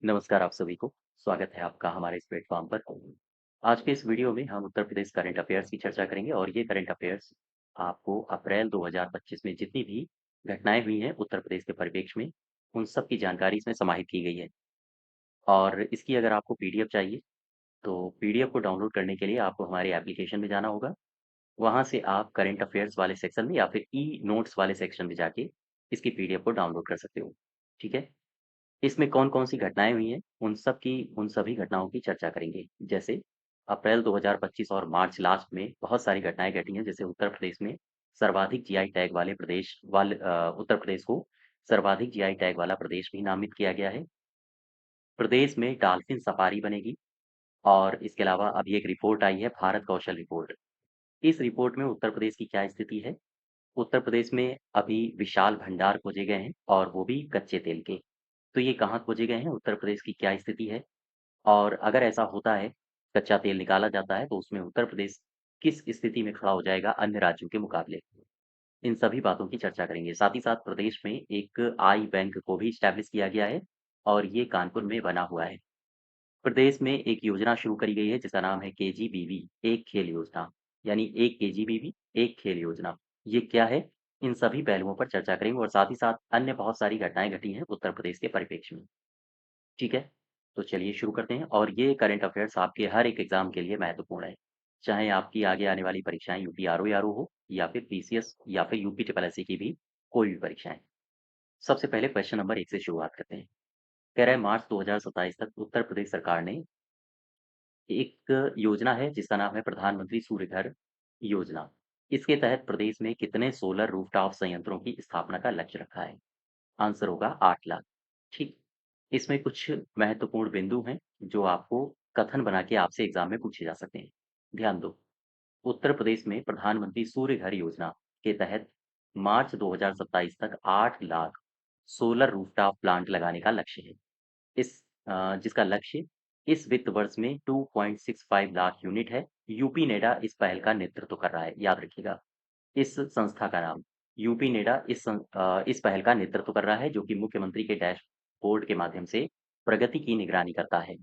नमस्कार आप सभी को। स्वागत है आपका हमारे इस प्लेटफ़ॉर्म पर। आज के इस वीडियो में हम उत्तर प्रदेश करंट अफ़ेयर्स की चर्चा करेंगे और ये करंट अफ़ेयर्स आपको अप्रैल 2025 में जितनी भी घटनाएँ हुई हैं उत्तर प्रदेश के परिप्रेक्ष्य में, उन सब की जानकारी इसमें समाहित की गई है। और इसकी अगर आपको पीडीएफ चाहिए, तो पीडीएफ को डाउनलोड करने के लिए आपको हमारे एप्लीकेशन में जाना होगा। वहाँ से आप करंट अफ़ेयर्स वाले सेक्शन में या फिर ई नोट्स वाले सेक्शन में जाके इसकी पीडीएफ को डाउनलोड कर सकते हो। ठीक है? इसमें कौन-कौन सी घटनाएँ हुई हैं, उन सभी घटनाओं की चर्चा करेंगे। जैसे अप्रैल 2025 और मार्च लास्ट में बहुत सारी घटनाएँ घटी हैं, जैसे उत्तर प्रदेश में सर्वाधिक जीआई टैग वाले उत्तर प्रदेश को सर्वाधिक जीआई टैग वाला प्रदेश भी नामित किया गया है। प्रदेश में डॉल्फिन सफारी बनेगी और इसके अलावा अभी एक रिपोर्ट आई है, भारत कौशल रिपोर्ट। इस रिपोर्ट में उत्तर प्रदेश की क्या स्थिति है? उत्तर प्रदेश में अभी विशाल भंडार खोजे गए हैं और वो भी कच्चे तेल के। तो ये कहाँ खोजे गए हैं? उत्तर प्रदेश की क्या स्थिति है? और अगर ऐसा होता है, कच्चा तेल निकाला जाता है, तो उसमें उत्तर प्रदेश किस स्थिति में खड़ा हो जाएगा अन्य राज्यों के मुकाबले? इन सभी बातों की चर्चा करेंगे। साथ ही साथ प्रदेश में एक आई बैंक को भी एस्टैब्लिश किया गया है और ये कानपुर में बना हुआ है। प्रदेश में एक योजना शुरू करी गई है जिसका नाम है केजीबीवी, एक खेल योजना, यानी एक केजीबीवी, एक खेल योजना। ये क्या है? इन सभी पहलुओं पर चर्चा करेंगे और साथ ही साथ अन्य बहुत सारी घटनाएँ घटी हैं उत्तर प्रदेश के परिप्रेक्ष्य में। ठीक है? तो चलिए शुरू करते हैं और ये करंट अफ़ेयर्स आपके हर एक एग्ज़ाम के लिए महत्वपूर्ण है। चाहे आपकी आगे आने वाली परीक्षाएँ यूपी आरओ हो या फिर पीसीएस या फिर यूपी ट्रिपल एससी की भी कोई भी परीक्षाएँ। सबसे पहले क्वेश्चन नंबर 1 से शुरुआत करते हैं। कह रहा है मार्च 2027 तक उत्तर प्रदेश सरकार ने एक योजना है जिसका नाम है प्रधानमंत्री सूर्य घर योजना। इसके तहत प्रदेश में कितने सोलर रूफटॉप संयंत्रों की स्थापना का लक्ष्य रखा है? आंसर होगा 8 लाख। ठीक। इसमें कुछ महत्वपूर्ण बिंदु हैं जो आपको कथन बना के आपसे एग्जाम में पूछे जा सकते हैं। ध्यान दो। उत्तर प्रदेश में प्रधानमंत्री सूर्य घर योजना के तहत मार्च 2027 तक 8 लाख सोलर रूफटॉप प्लांट लगाने का लक्ष्य है। जिसका लक्ष्य इस वित्त वर्ष में 2.65 लाख यूनिट है। यूपी नेडा इस पहल का नेतृत्व कर रहा है, याद रखिएगा। इस संस्था का नाम यूपी नेडा इस पहल का नेतृत्व कर रहा है जो कि मुख्यमंत्री के डैशबोर्ड के माध्यम से प्रगति की निगरानी करता है।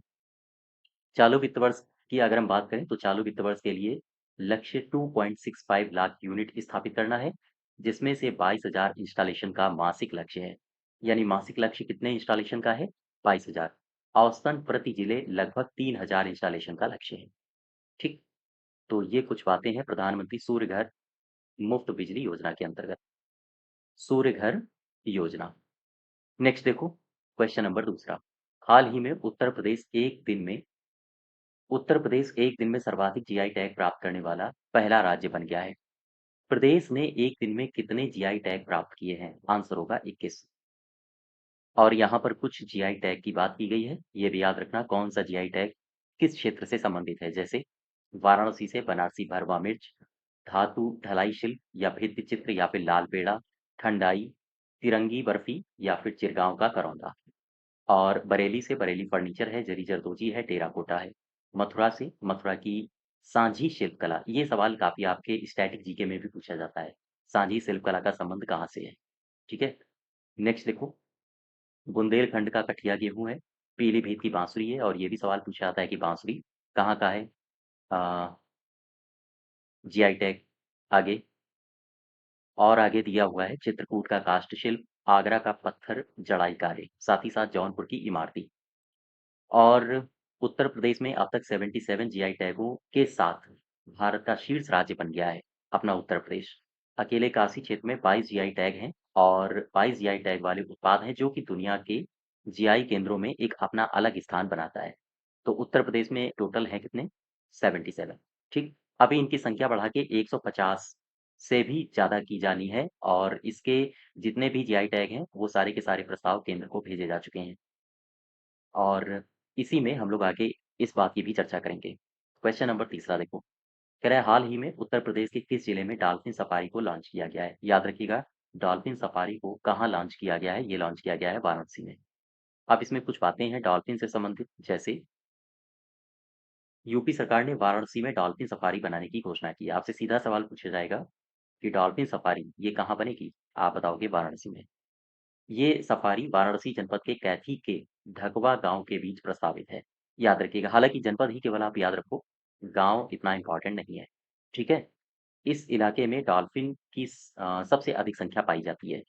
चालू वित्त वर्ष की अगर हम बात करें तो चालू वित्त वर्ष के लिए लक्ष्य 2.65 लाख यूनिट स्थापित करना है, जिसमें से 22,000 इंस्टॉलेशन का मासिक लक्ष्य है। यानी मासिक लक्ष्य कितने इंस्टॉलेशन का है? 22,000। औसतन प्रति जिले लगभग 3,000 इंस्टॉलेशन का लक्ष्य है। ठीक। तो ये कुछ बातें हैं प्रधानमंत्री सूर्य घर मुफ्त बिजली योजना के अंतर्गत। सूर्य घर योजना। नेक्स्ट देखो, क्वेश्चन नंबर दूसरा। हाल ही में उत्तर प्रदेश एक दिन में सर्वाधिक जीआई टैग प्राप्त करने वाला पहला राज्य बन गया है। प्रदेश ने एक दिन में कितने जीआई टैग प्राप्त किए हैं? आंसर होगा 21। और यहाँ पर कुछ जीआई टैग की बात की गई है, ये भी याद रखना कौन सा जीआई टैग किस क्षेत्र से संबंधित है। जैसे वाराणसी से बनारसी भरवा मिर्च, धातु ढलाई शिल्प या भित्ति चित्र या फिर लाल पेड़ा, ठंडाई, तिरंगी बर्फी या फिर चिरगांव का करौंदा। और बरेली से बरेली फर्नीचर है, जरी जरदोजी है, टेराकोटा है। मथुरा से मथुरा की सांझी शिल्पकला। ये सवाल काफ़ी आपके स्टैटिक जीके में भी पूछा जाता है। सांझी शिल्पकला का संबंध कहाँ से है? ठीक है? नेक्स्ट देखो, बुंदेलखंड का कठिया गेहूँ है, पीलीभीत की बाँसुरी है और ये भी सवाल पूछा जाता है कि बाँसुरी कहाँ का है? अ, जीआई टैग। आगे और आगे दिया हुआ है चित्रकूट का काष्ठ शिल्प, आगरा का पत्थर जड़ाई कार्य, साथ ही साथ जौनपुर की इमारती। और उत्तर प्रदेश में अब तक 77 जीआई टैगों के साथ भारत का शीर्ष राज्य बन गया है अपना उत्तर प्रदेश। अकेले काशी क्षेत्र में 22 जीआई टैग हैं और 22 जीआई टैग वाले उत्पाद हैं जो कि दुनिया के जीआई केंद्रों में एक अपना अलग स्थान बनाता है। तो उत्तर प्रदेश में टोटल हैं कितने? 77। ठीक। अभी इनकी संख्या बढ़ा के 150 से भी ज़्यादा की जानी है और इसके जितने भी जीआई टैग हैं वो सारे के सारे प्रस्ताव केंद्र को भेजे जा चुके हैं। और इसी में हम लोग आगे इस बात की भी चर्चा करेंगे। क्वेश्चन नंबर तीसरा देखो, कह रहा है हाल ही में उत्तर प्रदेश के किस जिले में डॉल्फिन सफारी को लॉन्च किया गया है? याद रखिएगा, डॉल्फिन सफारी को कहाँ लॉन्च किया गया है? ये लॉन्च किया गया है वाराणसी में। अब इसमें कुछ बातें हैं डॉल्फिन से संबंधित, जैसे यूपी सरकार ने वाराणसी में डॉल्फिन सफारी बनाने की घोषणा की है। आपसे सीधा सवाल पूछा जाएगा कि डॉल्फिन सफारी ये कहाँ बनेगी? आप बताओगे वाराणसी में। ये सफारी वाराणसी जनपद के कैथी के ढकवा गांव के बीच प्रस्तावित है। याद रखिएगा, हालांकि जनपद ही केवल आप याद रखो, गांव इतना इंपॉर्टेंट नहीं है। ठीक है। इस इलाके में डॉल्फिन की सबसे अधिक संख्या पाई जाती है।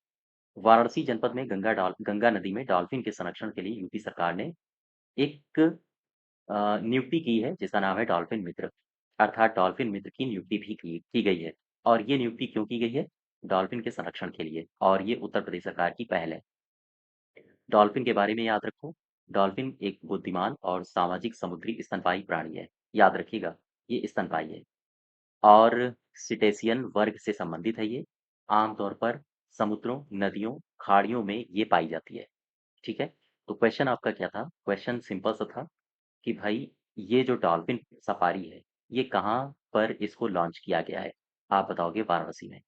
वाराणसी जनपद में गंगा नदी में डॉल्फिन के संरक्षण के लिए यूपी सरकार ने एक नियुक्ति की है, जिसका नाम है डॉल्फिन मित्र, अर्थात डॉल्फिन मित्र की नियुक्ति भी की गई है। और ये नियुक्ति क्यों की गई है? डॉल्फिन के संरक्षण के लिए, और ये उत्तर प्रदेश सरकार की पहल है। डॉल्फिन के बारे में याद रखो, डॉल्फिन एक बुद्धिमान और सामाजिक समुद्री स्तनपायी प्राणी है। याद रखिएगा, ये स्तनपायी है और सिटेशियन वर्ग से संबंधित है ये। आमतौर पर समुद्रों, नदियों, खाड़ियों में ये पाई जाती है। ठीक है। तो क्वेश्चन आपका क्या था? क्वेश्चन सिंपल सा था कि भाई, ये जो डॉल्फिन सफारी है, ये कहाँ पर इसको लॉन्च किया गया है? आप बताओगे वाराणसी में।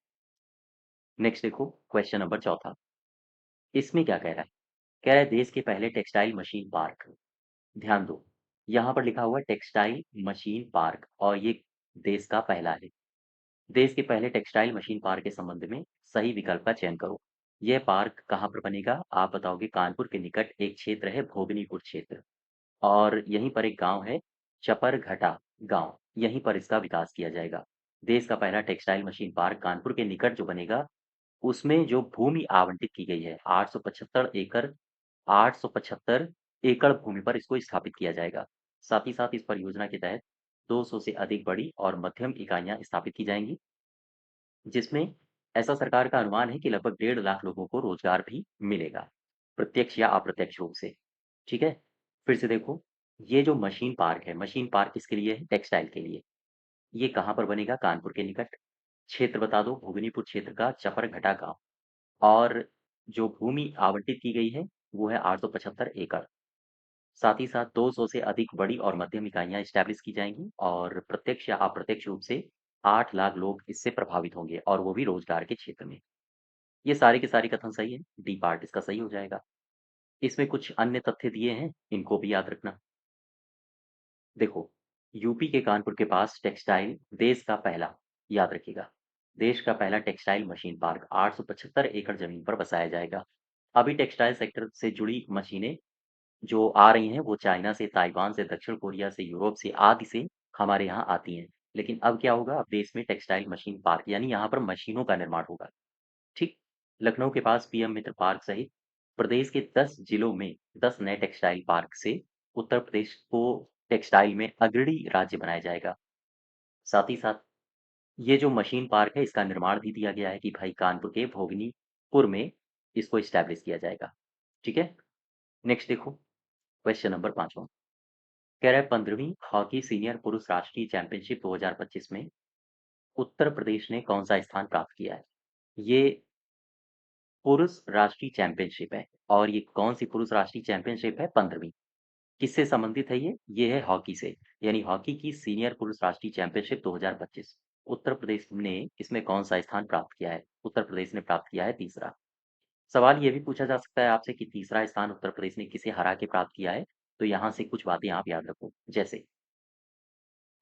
नेक्स्ट देखो, क्वेश्चन नंबर चौथा। इसमें क्या कह रहा है? कह रहा है देश के पहले टेक्सटाइल मशीन पार्क। ध्यान दो, यहाँ पर लिखा हुआ है टेक्सटाइल मशीन पार्क, और ये देश का पहला है। देश के पहले टेक्सटाइल मशीन पार्क के संबंध में सही विकल्प का चयन करो। यह पार्क कहाँ पर बनेगा? आप बताओगे कानपुर के निकट एक क्षेत्र है भोगनीपुर क्षेत्र, और यहीं पर एक गांव है चपरघटा गांव, यहीं पर इसका विकास किया जाएगा। देश का पहला टेक्सटाइल मशीन पार्क कानपुर के निकट जो बनेगा, उसमें जो भूमि आवंटित की गई है 875 एकड़, 875 एकड़ भूमि पर इसको स्थापित किया जाएगा। साथ ही साथ इस परियोजना के तहत 200 से अधिक बड़ी और मध्यम इकाइयां स्थापित की जाएंगी, जिसमें ऐसा सरकार का अनुमान है कि लगभग 1.5 लाख लोगों को रोजगार भी मिलेगा, प्रत्यक्ष या अप्रत्यक्ष रूप से। ठीक है। फिर से देखो, ये जो मशीन पार्क है, मशीन पार्क किसके लिए है? टेक्सटाइल के लिए। ये कहाँ पर बनेगा? कानपुर के निकट। क्षेत्र बता दो, भोगनीपुर क्षेत्र का चपरघटा गांव। और जो भूमि आवंटित की गई है, वो है 875 एकड़। साथ ही साथ 200 से अधिक बड़ी और मध्यम इकाइयां स्टैब्लिश की जाएंगी, और प्रत्यक्ष या अप्रत्यक्ष रूप से 8 लाख लोग इससे प्रभावित होंगे, और वो भी रोजगार के क्षेत्र में। ये सारे के सारे कथन सही है, डी पार्ट इसका सही हो जाएगा। इसमें कुछ अन्य तथ्य दिए हैं, इनको भी याद रखना। देखो, यूपी के कानपुर के पास टेक्सटाइल देश का पहला, याद रखिएगा, देश का पहला टेक्सटाइल मशीन पार्क 875 एकड़ जमीन पर बसाया जाएगा। अभी टेक्सटाइल सेक्टर से जुड़ी मशीनें जो आ रही हैं, वो चाइना से, ताइवान से, दक्षिण कोरिया से, यूरोप से, आदि से हमारे यहाँ आती हैं। लेकिन अब क्या होगा? अब देश में टेक्सटाइल मशीन पार्क, यानी यहाँ पर मशीनों का निर्माण होगा। ठीक। लखनऊ के पास पीएम मित्र पार्क सहित प्रदेश के 10 जिलों में 10 नए टेक्सटाइल पार्क से उत्तर प्रदेश को टेक्सटाइल में अग्रणी राज्य बनाया जाएगा। साथ ही साथ ये जो मशीन पार्क है, इसका निर्माण भी दिया गया है कि भाई कानपुर के भोगनीपुर में इसको स्टैब्लिश किया जाएगा। ठीक है। नेक्स्ट देखो, क्वेश्चन नंबर पांचवा। कह रहा है 15वीं हॉकी सीनियर पुरुष राष्ट्रीय चैंपियनशिप 2025 में उत्तर प्रदेश ने कौन सा स्थान प्राप्त किया है? ये पुरुष राष्ट्रीय चैंपियनशिप है, और ये कौन सी पुरुष राष्ट्रीय चैंपियनशिप है? 15वीं। किससे संबंधित है ये? ये है हॉकी से, यानी हॉकी की सीनियर पुरुष राष्ट्रीय चैंपियनशिप 2025। उत्तर प्रदेश ने इसमें कौन सा स्थान प्राप्त किया है? उत्तर प्रदेश ने प्राप्त किया है तीसरा। सवाल ये भी पूछा जा सकता है आपसे कि तीसरा स्थान उत्तर प्रदेश ने किसे हरा के प्राप्त किया है? तो यहाँ से कुछ बातें आप याद रखो। जैसे,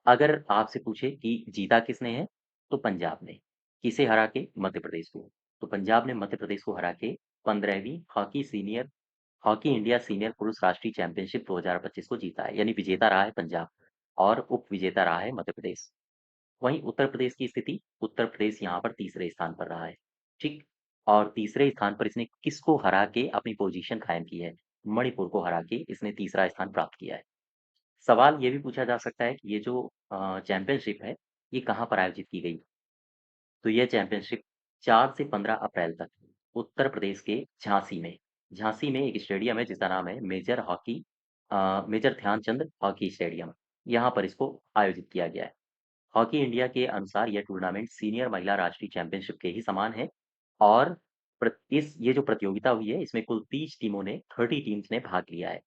अगर आपसे पूछे कि जीता किसने है, तो पंजाब ने। किसे हरा के? मध्य प्रदेश को। तो पंजाब ने मध्य प्रदेश को हरा के 15वीं हॉकी इंडिया सीनियर पुरुष राष्ट्रीय चैंपियनशिप 2025 को जीता है, यानी विजेता रहा है पंजाब, और उप विजेता रहा है मध्य प्रदेश। वहीं उत्तर प्रदेश की स्थिति, उत्तर प्रदेश यहाँ पर तीसरे स्थान पर रहा है। ठीक। और तीसरे स्थान पर इसने किसको हरा के अपनी पोजीशन कायम की है? मणिपुर को हरा के इसने तीसरा स्थान प्राप्त किया है। सवाल ये भी पूछा जा सकता है कि ये जो चैंपियनशिप है, ये कहाँ पर आयोजित की गई? तो यह चैंपियनशिप 4 से 15 अप्रैल तक उत्तर प्रदेश के झांसी में एक स्टेडियम है, जिसका नाम है मेजर ध्यानचंद हॉकी स्टेडियम। यहाँ पर इसको आयोजित किया गया है। हॉकी इंडिया के अनुसार यह टूर्नामेंट सीनियर महिला राष्ट्रीय चैंपियनशिप के ही समान है, और इस ये जो प्रतियोगिता हुई है, इसमें कुल 30 टीमों ने 30 टीम्स ने भाग लिया है।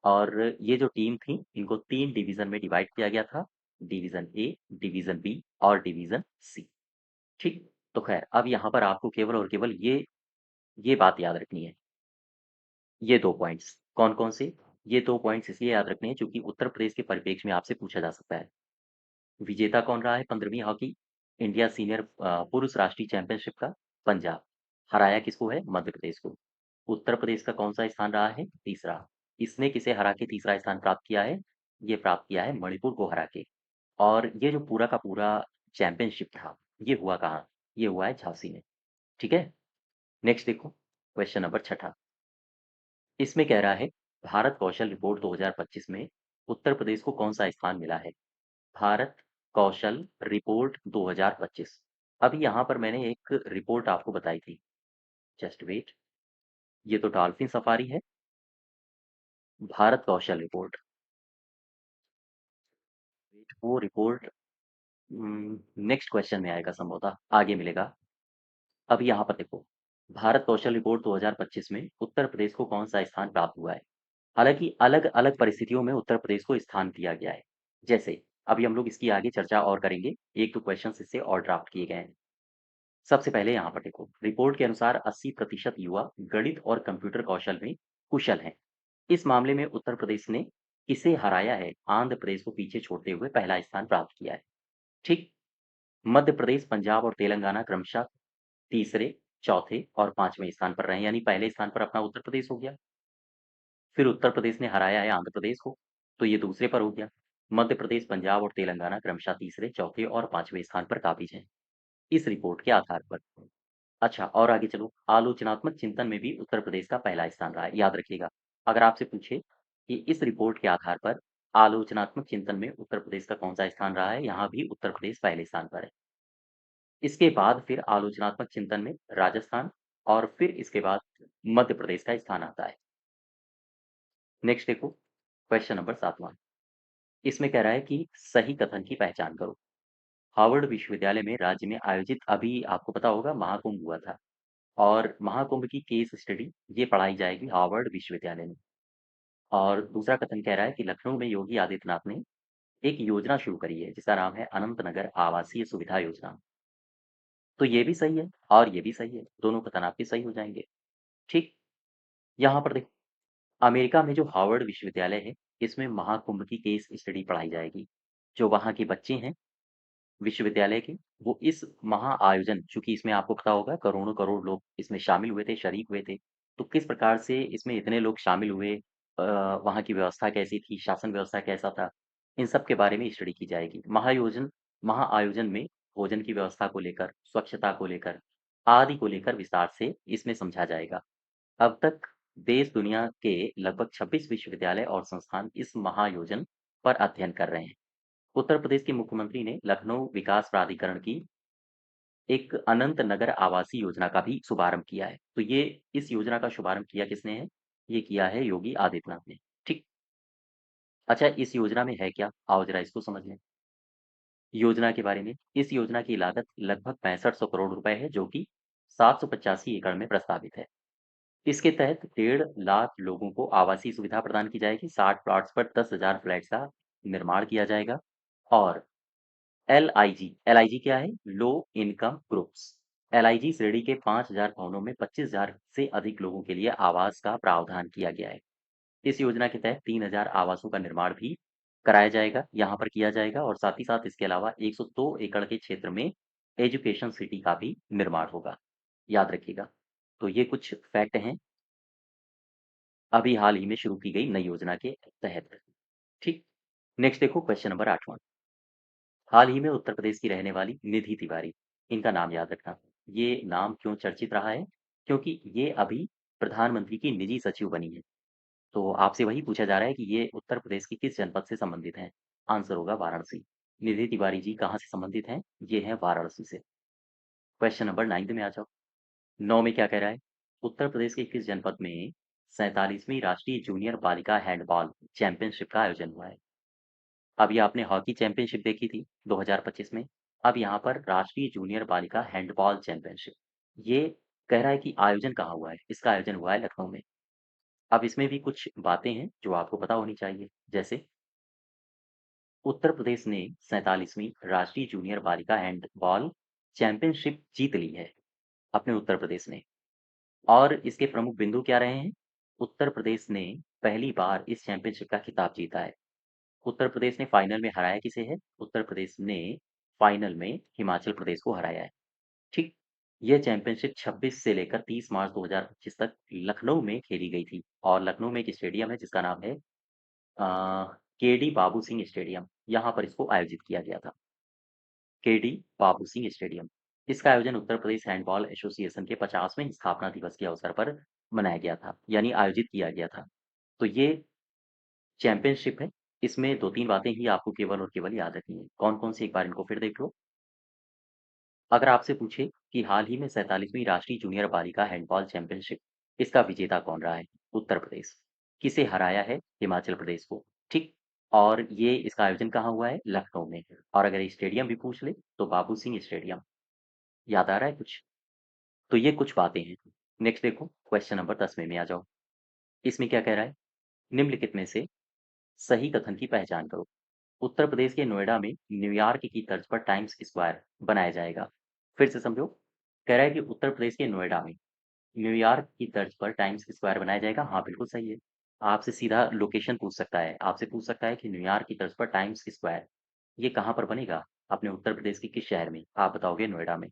और ये जो टीम थी, इनको 3 डिवीज़न में डिवाइड किया गया था, डिवीज़न ए, डिवीज़न बी और डिवीज़न सी। ठीक। तो ख़ैर, अब यहाँ पर आपको केवल और केवल ये बात याद रखनी है, ये 2 पॉइंट्स। कौन-कौन से? ये 2 पॉइंट्स इसलिए याद रखने हैं चूँकि उत्तर प्रदेश के परिप्रेक्ष्य में आपसे पूछा जा सकता है। विजेता कौन रहा है 15वीं हॉकी इंडिया सीनियर पुरुष राष्ट्रीय चैंपियनशिप का? पंजाब। हराया किसको है? मध्य प्रदेश को। उत्तर प्रदेश का कौन सा स्थान रहा है? तीसरा। इसने किसे हरा के तीसरा स्थान प्राप्त किया है? ये प्राप्त किया है मणिपुर को हरा के। और ये जो पूरा का पूरा चैंपियनशिप था, ये हुआ कहाँ? ये हुआ है झांसी में। ठीक है? नेक्स्ट देखो, क्वेश्चन नंबर छठा। इसमें कह रहा है भारत कौशल रिपोर्ट 2025 में उत्तर प्रदेश को कौन सा स्थान मिला है? भारत कौशल रिपोर्ट 2025। अभी यहाँ पर मैंने एक रिपोर्ट आपको बताई थी। Just wait. ये तो डॉल्फिन सफारी है। भारत कौशल रिपोर्ट, वो रिपोर्ट नेक्स्ट क्वेश्चन में आएगा, संभवतः आगे मिलेगा। अभी यहाँ पर देखो, भारत कौशल रिपोर्ट 2025 में उत्तर प्रदेश को कौन सा स्थान प्राप्त हुआ है? हालांकि अलग अलग परिस्थितियों में उत्तर प्रदेश को स्थान दिया गया है। जैसे अभी हम लोग इसकी आगे चर्चा और करेंगे, एक दो क्वेश्चन इससे और ड्राफ्ट किए गए हैं। सबसे पहले यहाँ पर देखो, रिपोर्ट के अनुसार 80% युवा गणित और कंप्यूटर कौशल में कुशल हैं। इस मामले में उत्तर प्रदेश ने किसे हराया है? आंध्र प्रदेश को पीछे छोड़ते हुए पहला स्थान प्राप्त किया है। ठीक। मध्य प्रदेश, पंजाब और तेलंगाना क्रमशः तीसरे, चौथे और पांचवें स्थान पर रहे, यानी पहले स्थान पर अपना उत्तर प्रदेश हो गया। फिर उत्तर प्रदेश ने हराया है आंध्र प्रदेश को, तो ये दूसरे पर हो गया। मध्य प्रदेश, पंजाब और तेलंगाना क्रमशः तीसरे, चौथे और पांचवें स्थान पर काबिज हैं इस रिपोर्ट के आधार पर। अच्छा, और आगे चलो, आलोचनात्मक चिंतन में भी उत्तर प्रदेश का पहला स्थान रहा है, याद रखिएगा। अगर आपसे पूछे कि इस रिपोर्ट के आधार पर आलोचनात्मक चिंतन में उत्तर प्रदेश का कौन सा स्थान रहा है, यहाँ भी उत्तर प्रदेश पहले स्थान पर है। इसके बाद फिर आलोचनात्मक चिंतन में राजस्थान, और फिर इसके बाद मध्य प्रदेश का स्थान आता है। नेक्स्ट देखो, क्वेश्चन नंबर 7वां। इसमें कह रहा है कि सही कथन की पहचान करो। हार्वर्ड विश्वविद्यालय में राज्य में आयोजित, अभी आपको पता होगा, महाकुंभ हुआ था, और महाकुंभ की केस स्टडी ये पढ़ाई जाएगी हार्वर्ड विश्वविद्यालय में। और दूसरा कथन कह रहा है कि लखनऊ में योगी आदित्यनाथ ने एक योजना शुरू करी है जिसका नाम है अनंत नगर आवासीय सुविधा योजना। तो ये भी सही है और ये भी सही है, दोनों कथन आपके सही हो जाएंगे। ठीक। यहाँ पर देखो, अमेरिका में जो हार्वर्ड विश्वविद्यालय है, इसमें महाकुंभ की केस स्टडी पढ़ाई जाएगी। जो वहाँ के बच्चे हैं विश्वविद्यालय के, वो इस महाआयोजन, चूंकि इसमें आपको पता होगा करोड़ों करोड़ लोग इसमें शामिल हुए थे, शरीक हुए थे, तो किस प्रकार से इसमें इतने लोग शामिल हुए, वहाँ की व्यवस्था कैसी थी, शासन व्यवस्था कैसा था, इन सब के बारे में स्टडी की जाएगी। महाआयोजन में भोजन की व्यवस्था को लेकर, स्वच्छता को लेकर, आदि को लेकर विस्तार से इसमें समझा जाएगा। अब तक देश दुनिया के लगभग 26 विश्वविद्यालय और संस्थान इस महायोजन पर अध्ययन कर रहे हैं। उत्तर प्रदेश के मुख्यमंत्री ने लखनऊ विकास प्राधिकरण की एक अनंत नगर आवासीय योजना का भी शुभारंभ किया है। तो ये, इस योजना का शुभारंभ किया किसने है? ये किया है योगी आदित्यनाथ ने। ठीक। अच्छा, इस योजना में है क्या? आओ जरा इसको समझ लें। योजना के बारे में, इस योजना की लागत लगभग 6500 करोड़ रुपए है, जो कि 785 एकड़ में प्रस्तावित है। इसके तहत 1.5 लाख लोगों को आवासीय सुविधा प्रदान की जाएगी। 60 प्लॉट्स पर 10,000 फ्लैट्स का निर्माण किया जाएगा। और एलआईजी क्या है? Low income groups. एलआईजी श्रेणी के 5,000 भवनों में 25,000 से अधिक लोगों के लिए आवास का प्रावधान किया गया है। इस योजना के तहत 3,000 आवासों का निर्माण भी कराया जाएगा, यहाँ पर किया जाएगा, और साथ ही साथ इसके अलावा 102 एकड़ के क्षेत्र में एजुकेशन सिटी का भी निर्माण होगा। याद रखिएगा। तो ये कुछ फैक्ट हैं अभी हाल ही में शुरू की गई नई योजना के तहत। ठीक। नेक्स्ट देखो, क्वेश्चन नंबर 8वां। हाल ही में उत्तर प्रदेश की रहने वाली निधि तिवारी, इनका नाम याद रखना। ये नाम क्यों चर्चित रहा है? क्योंकि ये अभी प्रधानमंत्री की निजी सचिव बनी है। तो आपसे वही पूछा जा रहा है कि ये उत्तर प्रदेश के किस जनपद से संबंधित हैं? आंसर होगा वाराणसी। निधि तिवारी जी कहाँ से संबंधित हैं? ये हैं वाराणसी से। क्वेश्चन नंबर 9 में आ जाओ। 9 में क्या कह रहा है? उत्तर प्रदेश के किस जनपद में 47वीं राष्ट्रीय जूनियर बालिका हैंडबॉल चैंपियनशिप का आयोजन हुआ है? अभी आपने हॉकी चैंपियनशिप देखी थी 2025 में। अब यहाँ पर राष्ट्रीय जूनियर बालिका हैंडबॉल चैंपियनशिप, ये कह रहा है कि आयोजन कहाँ हुआ है? इसका आयोजन हुआ है लखनऊ में। अब इसमें भी कुछ बातें हैं जो आपको पता होनी चाहिए। जैसे उत्तर प्रदेश ने 47वीं राष्ट्रीय जूनियर बालिका हैंडबॉल चैंपियनशिप जीत ली है अपने उत्तर प्रदेश ने। और इसके प्रमुख बिंदु क्या रहे हैं? उत्तर प्रदेश ने पहली बार इस चैंपियनशिप का खिताब जीता है। उत्तर प्रदेश ने फाइनल में हराया किसे है? उत्तर प्रदेश ने फाइनल में हिमाचल प्रदेश को हराया है। ठीक। ये चैंपियनशिप 26 से लेकर 30 मार्च 2025 तक लखनऊ में खेली गई थी और लखनऊ में एक स्टेडियम है जिसका नाम है केडी बाबू सिंह स्टेडियम। यहाँ पर इसको आयोजित किया गया था। KD Babu Singh stadium. इसका आयोजन उत्तर प्रदेश हैंडबॉल एसोसिएशन के 50वें स्थापना दिवस के अवसर पर मनाया गया था, यानी आयोजित किया गया था। तो ये चैंपियनशिप है। इसमें 2-3 बातें ही आपको केवल और केवल याद रखनी है। कौन-कौन सी एक बार इनको फिर देख लो। अगर आपसे पूछे कि हाल ही में 47वीं राष्ट्रीय जूनियर बालिका हैंडबॉल चैंपियनशिप, इसका विजेता कौन रहा है? उत्तर प्रदेश। किसे हराया है? हिमाचल प्रदेश को। ठीक? और ये इसका आयोजन कहाँ हुआ है? लखनऊ में। और अगर स्टेडियम भी पूछ ले तो बाबू सिंह स्टेडियम। याद आ रहा है कुछ? तो ये कुछ बातें हैं। नेक्स्ट देखो, क्वेश्चन नंबर 10 में आ जाओ। इसमें क्या कह रहा है? निम्नलिखित में से सही कथन की पहचान करो। उत्तर प्रदेश के नोएडा में न्यूयॉर्क की तर्ज पर टाइम्स स्क्वायर बनाया जाएगा। फिर से समझो, कह रहा है कि उत्तर प्रदेश के नोएडा में न्यूयॉर्क की तर्ज पर टाइम्स स्क्वायर बनाया जाएगा। हाँ, बिल्कुल सही है। आपसे सीधा लोकेशन पूछ सकता है। आपसे पूछ सकता है कि न्यूयॉर्क की तर्ज पर टाइम्स स्क्वायर ये कहाँ पर बनेगा? अपने उत्तर प्रदेश के किस शहर में? आप बताओगे नोएडा में।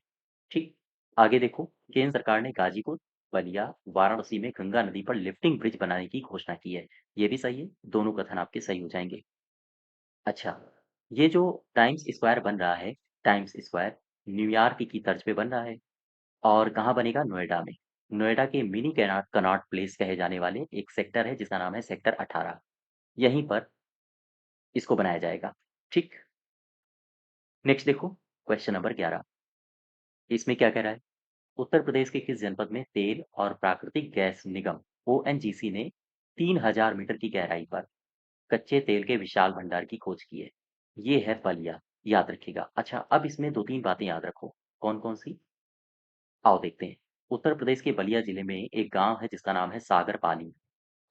ठीक। आगे देखो, केंद्र सरकार ने गाजीपुर, बलिया, वाराणसी में गंगा नदी पर लिफ्टिंग ब्रिज बनाने की घोषणा की है। ये भी सही है। दोनों कथन आपके सही हो जाएंगे। अच्छा, ये जो टाइम्स स्क्वायर बन रहा है, टाइम्स स्क्वायर न्यूयॉर्क की तर्ज पे बन रहा है और कहाँ बनेगा? नोएडा में। नोएडा के मिनी कनॉट प्लेस कहे जाने वाले एक सेक्टर है जिसका नाम है सेक्टर 18। यहीं पर इसको बनाया जाएगा। ठीक। नेक्स्ट देखो, क्वेश्चन नंबर 11। इसमें क्या कह रहा है? उत्तर प्रदेश के किस जनपद में तेल और प्राकृतिक गैस निगम ओएनजीसी ने 3000 मीटर की गहराई पर कच्चे तेल के विशाल भंडार की खोज की है? ये है बलिया। याद रखिएगा। अच्छा, अब इसमें 2-3 बातें याद रखो। कौन-कौन सी? आओ देखते हैं। उत्तर प्रदेश के बलिया जिले में एक गांव है जिसका नाम है सागरपाली।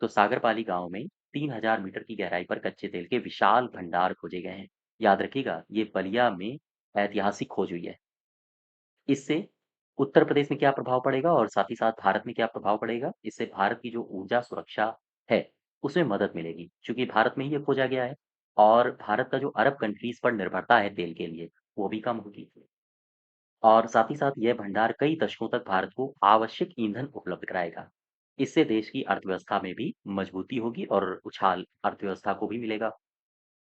तो सागरपाली गांव में 3000 मीटर की गहराई पर कच्चे तेल के विशाल भंडार खोजे गए हैं। याद रखिएगा, ये बलिया में ऐतिहासिक खोज हुई है। इससे उत्तर प्रदेश में क्या प्रभाव पड़ेगा और साथ ही साथ भारत में क्या प्रभाव पड़ेगा? इससे भारत की जो ऊर्जा सुरक्षा है, उसमें मदद मिलेगी। चूँकि भारत में ही ये खोजा गया है और भारत का जो अरब कंट्रीज़ पर निर्भरता है तेल के लिए, वो भी कम होगी। और साथ ही साथ यह भंडार कई दशकों तक भारत को आवश्यक ईंधन उपलब्ध कराएगा। इससे देश की अर्थव्यवस्था में भी मजबूती होगी और उछाल अर्थव्यवस्था को भी मिलेगा।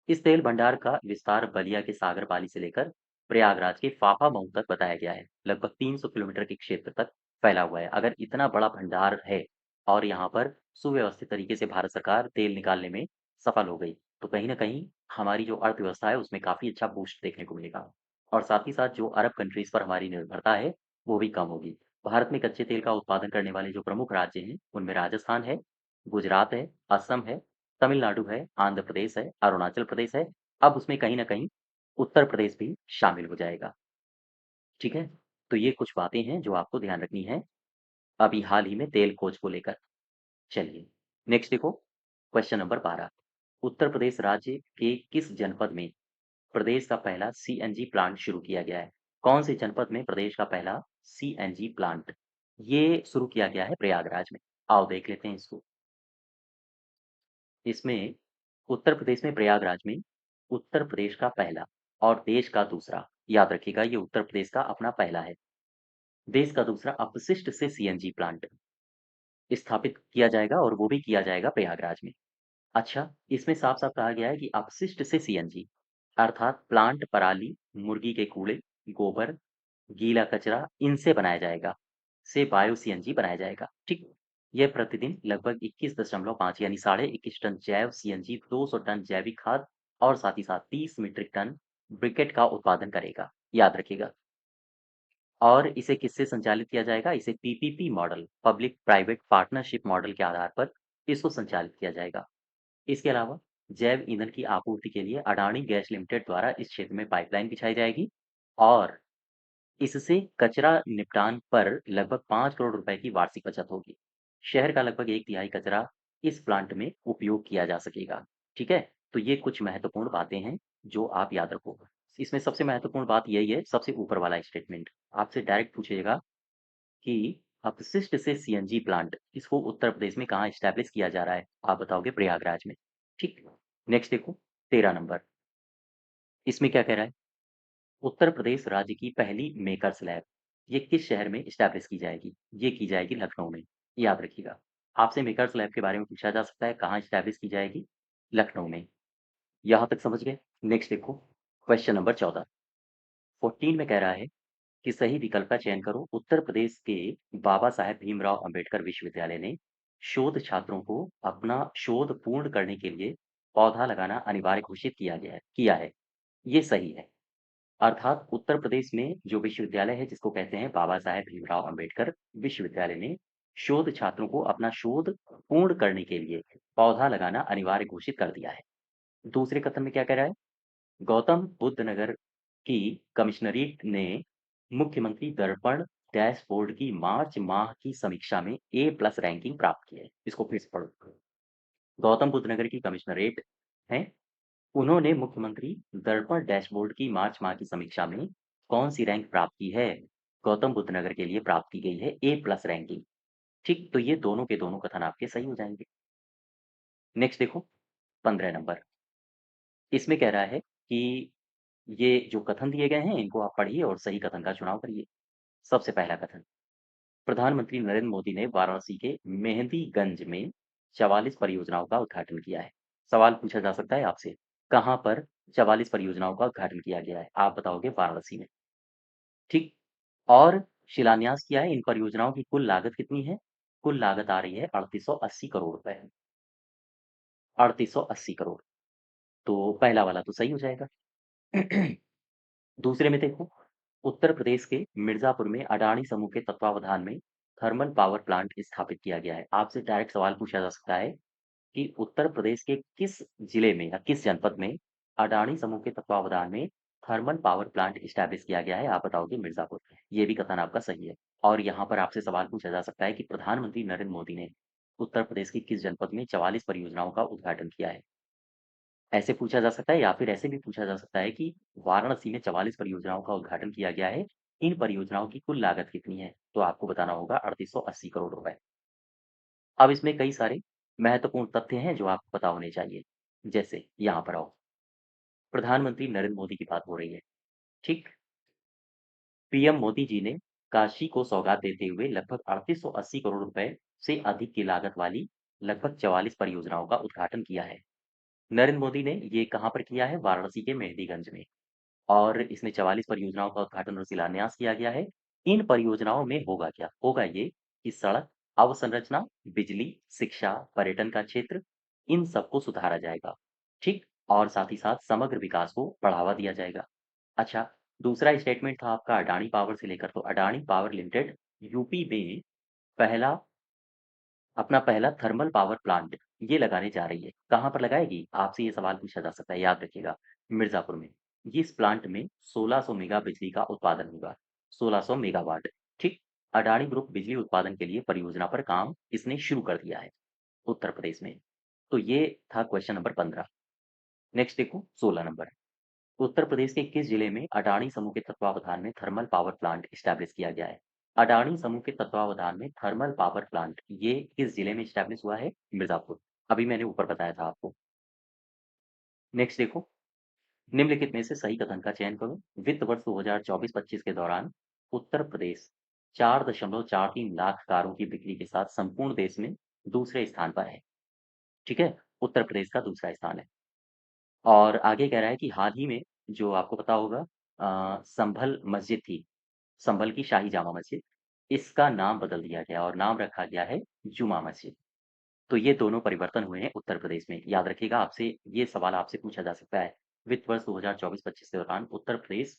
इस तेल भंडार का विस्तार बलिया के सागरपाली से लेकर प्रयागराज के फाफा मऊ तक बताया गया है। लगभग 300 किलोमीटर के क्षेत्र तक फैला हुआ है। अगर इतना बड़ा भंडार है और यहाँ पर सुव्यवस्थित तरीके से भारत सरकार तेल निकालने में सफल हो गई, तो कहीं न कहीं हमारी जो अर्थव्यवस्था है उसमें काफ़ी अच्छा बूस्ट देखने को मिलेगा। और साथ ही साथ जो अरब कंट्रीज़ पर हमारी निर्भरता है, वो भी कम होगी। भारत में कच्चे तेल का उत्पादन करने वाले जो प्रमुख राज्य हैं, उनमें राजस्थान है, गुजरात है, असम है, तमिलनाडु है, आंध्र प्रदेश है, अरुणाचल प्रदेश है। अब उसमें कहीं न कहीं उत्तर प्रदेश भी शामिल हो जाएगा। ठीक है? तो ये कुछ बातें हैं जो आपको ध्यान रखनी है, अभी हाल ही में तेल खोज को लेकर। चलिए, नेक्स्ट देखो, क्वेश्चन नंबर 12। उत्तर प्रदेश राज्य के किस जनपद में प्रदेश का पहला सीएनजी प्लांट शुरू किया गया है? कौन से जनपद में प्रदेश का पहला सीएनजी प्लांट ये शुरू किया गया है? प्रयागराज में। आओ देख लेते हैं इसको। इसमें उत्तर प्रदेश में प्रयागराज में उत्तर प्रदेश का पहला और देश का दूसरा, याद रखिएगा ये उत्तर प्रदेश का अपना पहला है, देश का दूसरा अपशिष्ट से सीएनजी प्लांट स्थापित किया जाएगा और वो भी किया जाएगा प्रयागराज में। अच्छा, इसमें साफ-साफ कहा गया है कि अपशिष्ट से सीएनजी अर्थात प्लांट पराली, मुर्गी के कूड़े, गोबर, गीला कचरा इनसे बनाया जाएगा, से बायो सीएनजी बनाया जाएगा। ठीक? यह प्रतिदिन लगभग 21.5 यानी साढ़े 21 टन जैव सीएनजी, 200 टन जैविक खाद और साथ ही साथ 30 मीट्रिक टन ब्रिकेट का उत्पादन करेगा। याद रखिएगा। और इसे किससे संचालित किया जाएगा? इसे PPP model, public private partnership model के आधार पर इसको संचालित किया जाएगा। इसके अलावा जैव ईंधन की आपूर्ति के लिए अडानी गैस लिमिटेड द्वारा इस क्षेत्र में पाइपलाइन बिछाई जाएगी और इससे कचरा निपटान पर लगभग 5 करोड़ रुपए की वार्षिक बचत होगी। शहर का लगभग 1/3 कचरा इस प्लांट में उपयोग किया जा सकेगा। ठीक है? तो ये कुछ महत्वपूर्ण बातें हैं जो आप याद रखो। इसमें सबसे महत्वपूर्ण बात यही है, सबसे ऊपर वाला स्टेटमेंट। आपसे डायरेक्ट पूछिएगा कि अपशिष्ट से सीएनजी प्लांट इसको उत्तर प्रदेश में कहाँ एस्टैब्लिश किया जा रहा है? आप बताओगे प्रयागराज में। ठीक? नेक्स्ट देखो, 13 नंबर। इसमें क्या कह रहा है? उत्तर प्रदेश राज्य की पहली मेकर्स लैब ये किस शहर में इस्टैब्लिश की जाएगी? ये की जाएगी लखनऊ में, याद रखिएगा। आपसे मेकर्स लैब के बारे में पूछा जा सकता है, कहाँ इस्टैब्लिश की जाएगी? लखनऊ में। यहाँ तक समझ गए? नेक्स्ट देखो, क्वेश्चन नंबर 14। 14 में कह रहा है कि सही विकल्प का चयन करो। उत्तर प्रदेश के बाबा साहेब भीमराव अंबेडकर विश्वविद्यालय ने शोध छात्रों को अपना शोध पूर्ण करने के लिए पौधा लगाना अनिवार्य घोषित किया है। ये सही है। अर्थात उत्तर प्रदेश में जो विश्वविद्यालय है जिसको कहते हैं बाबा साहेब भीमराव अंबेडकर विश्वविद्यालय ने शोध छात्रों को अपना शोध पूर्ण करने के लिए पौधा लगाना अनिवार्य घोषित कर दिया है। दूसरे कथन में क्या कह रहा है? गौतम बुद्ध नगर की कमिश्नरेट ने मुख्यमंत्री दर्पण डैशबोर्ड की मार्च माह की समीक्षा में A+ रैंकिंग प्राप्त की है। इसको फिर से पढ़ो। गौतम बुद्ध नगर की कमिश्नरेट है, उन्होंने मुख्यमंत्री दर्पण डैशबोर्ड की मार्च माह की समीक्षा में कौन सी रैंक प्राप्त की है? गौतम बुद्ध नगर के लिए प्राप्त की गई है A+ रैंकिंग। ठीक, तो ये दोनों के दोनों कथन आपके सही हो जाएंगे। नेक्स्ट देखो, 15 नंबर। इसमें कह रहा है कि ये जो कथन दिए गए हैं इनको आप पढ़िए और सही कथन का चुनाव करिए। सबसे पहला कथन, प्रधानमंत्री नरेंद्र मोदी ने वाराणसी के मेहंदीगंज में 44 परियोजनाओं का उद्घाटन किया है। सवाल पूछा जा सकता है आपसे, कहाँ पर 44 परियोजनाओं का उद्घाटन किया गया है? आप बताओगे वाराणसी में। ठीक, और शिलान्यास किया है। इन परियोजनाओं की कुल लागत कितनी है? कुल लागत आ रही है 3880 करोड़ रुपए। 3880 करोड़। तो पहला वाला तो सही हो जाएगा। दूसरे में देखो, उत्तर प्रदेश के मिर्जापुर में अडानी समूह के तत्वावधान में थर्मल पावर प्लांट स्थापित किया गया है। आपसे डायरेक्ट सवाल पूछा जा सकता है कि उत्तर प्रदेश के किस जिले में या किस जनपद में अडानी समूह के तत्वावधान में थर्मल पावर प्लांट स्टैब्लिश किया गया है? आप बताओगे मिर्जापुर। ये भी कथन आपका सही है। और यहाँ पर आपसे सवाल पूछा जा सकता है कि प्रधानमंत्री नरेंद्र मोदी ने उत्तर प्रदेश की किस जनपद में 44 परियोजनाओं का उद्घाटन किया है? ऐसे पूछा जा सकता है या फिर ऐसे भी पूछा जा सकता है कि वाराणसी में 44 परियोजनाओं का उद्घाटन किया गया है। इन परियोजनाओं की कुल लागत कितनी है? तो आपको बताना होगा 3880 करोड़ रुपए। अब इसमें कई सारे महत्वपूर्ण तथ्य हैं जो आपको पता होने चाहिए। जैसे यहाँ पर आओ, प्रधानमंत्री नरेंद्र मोदी की बात हो रही है। ठीक, पीएम मोदी जी ने काशी को सौगात देते हुए लगभग 3880 करोड़ रुपए से अधिक की लागत वाली लगभग 44 परियोजनाओं का उद्घाटन किया है। नरेंद्र मोदी ने ये कहाँ पर किया है? वाराणसी के मेहंदीगंज में। और इसमें 44 परियोजनाओं का उद्घाटन और शिलान्यास किया गया है। इन परियोजनाओं में होगा क्या? होगा ये कि सड़क, अवसंरचना, बिजली, शिक्षा, पर्यटन का क्षेत्र, इन सबको सुधारा जाएगा। ठीक, और साथ ही साथ समग्र विकास को बढ़ावा दिया जाएगा। अच्छा, दूसरा स्टेटमेंट था आपका अडानी पावर से लेकर, तो अडानी पावर लिमिटेड यूपी में पहला अपना पहला थर्मल पावर प्लांट ये लगाने जा रही है। कहाँ पर लगाएगी? आपसे ये सवाल पूछा जा सकता है, याद रखिएगा। मिर्ज़ापुर में। इस प्लांट में 1600 मेगा बिजली का उत्पादन होगा। 1600 मेगावाट। ठीक? अडानी ग्रुप बिजली उत्पादन के लिए परियोजना पर काम इसने शुरू कर दिया है, उत्तर प्रदेश में। तो ये था क्वेश्चन नंबर 15। नेक्स्ट देखो 16 नंबर। उत्तर प्रदेश के किस जिले में अडानी समूह के तत्वावधान में थर्मल पावर प्लांट स्टैब्लिश किया गया है? अडानी समूह के तत्वावधान में थर्मल पावर प्लांट ये किस जिले में स्टैब्लिश हुआ है? मिर्जापुर। अभी मैंने ऊपर बताया था आपको। नेक्स्ट देखो, निम्नलिखित में से सही कथन का चयन करो। वित्त वर्ष 2024-25 के दौरान उत्तर प्रदेश 4.43 लाख कारों की बिक्री के साथ संपूर्ण देश में दूसरे स्थान पर है। ठीक है, उत्तर प्रदेश का दूसरा स्थान है। और आगे कह रहा है कि हाल ही में जो आपको पता होगा संभल मस्जिद थी, संभल की शाही जामा मस्जिद, इसका नाम बदल दिया गया और नाम रखा गया है जुमा मस्जिद। तो ये दोनों परिवर्तन हुए हैं उत्तर प्रदेश में। याद रखिएगा, आपसे ये सवाल आपसे पूछा जा सकता है। वित्त वर्ष 2024-25 के दौरान उत्तर प्रदेश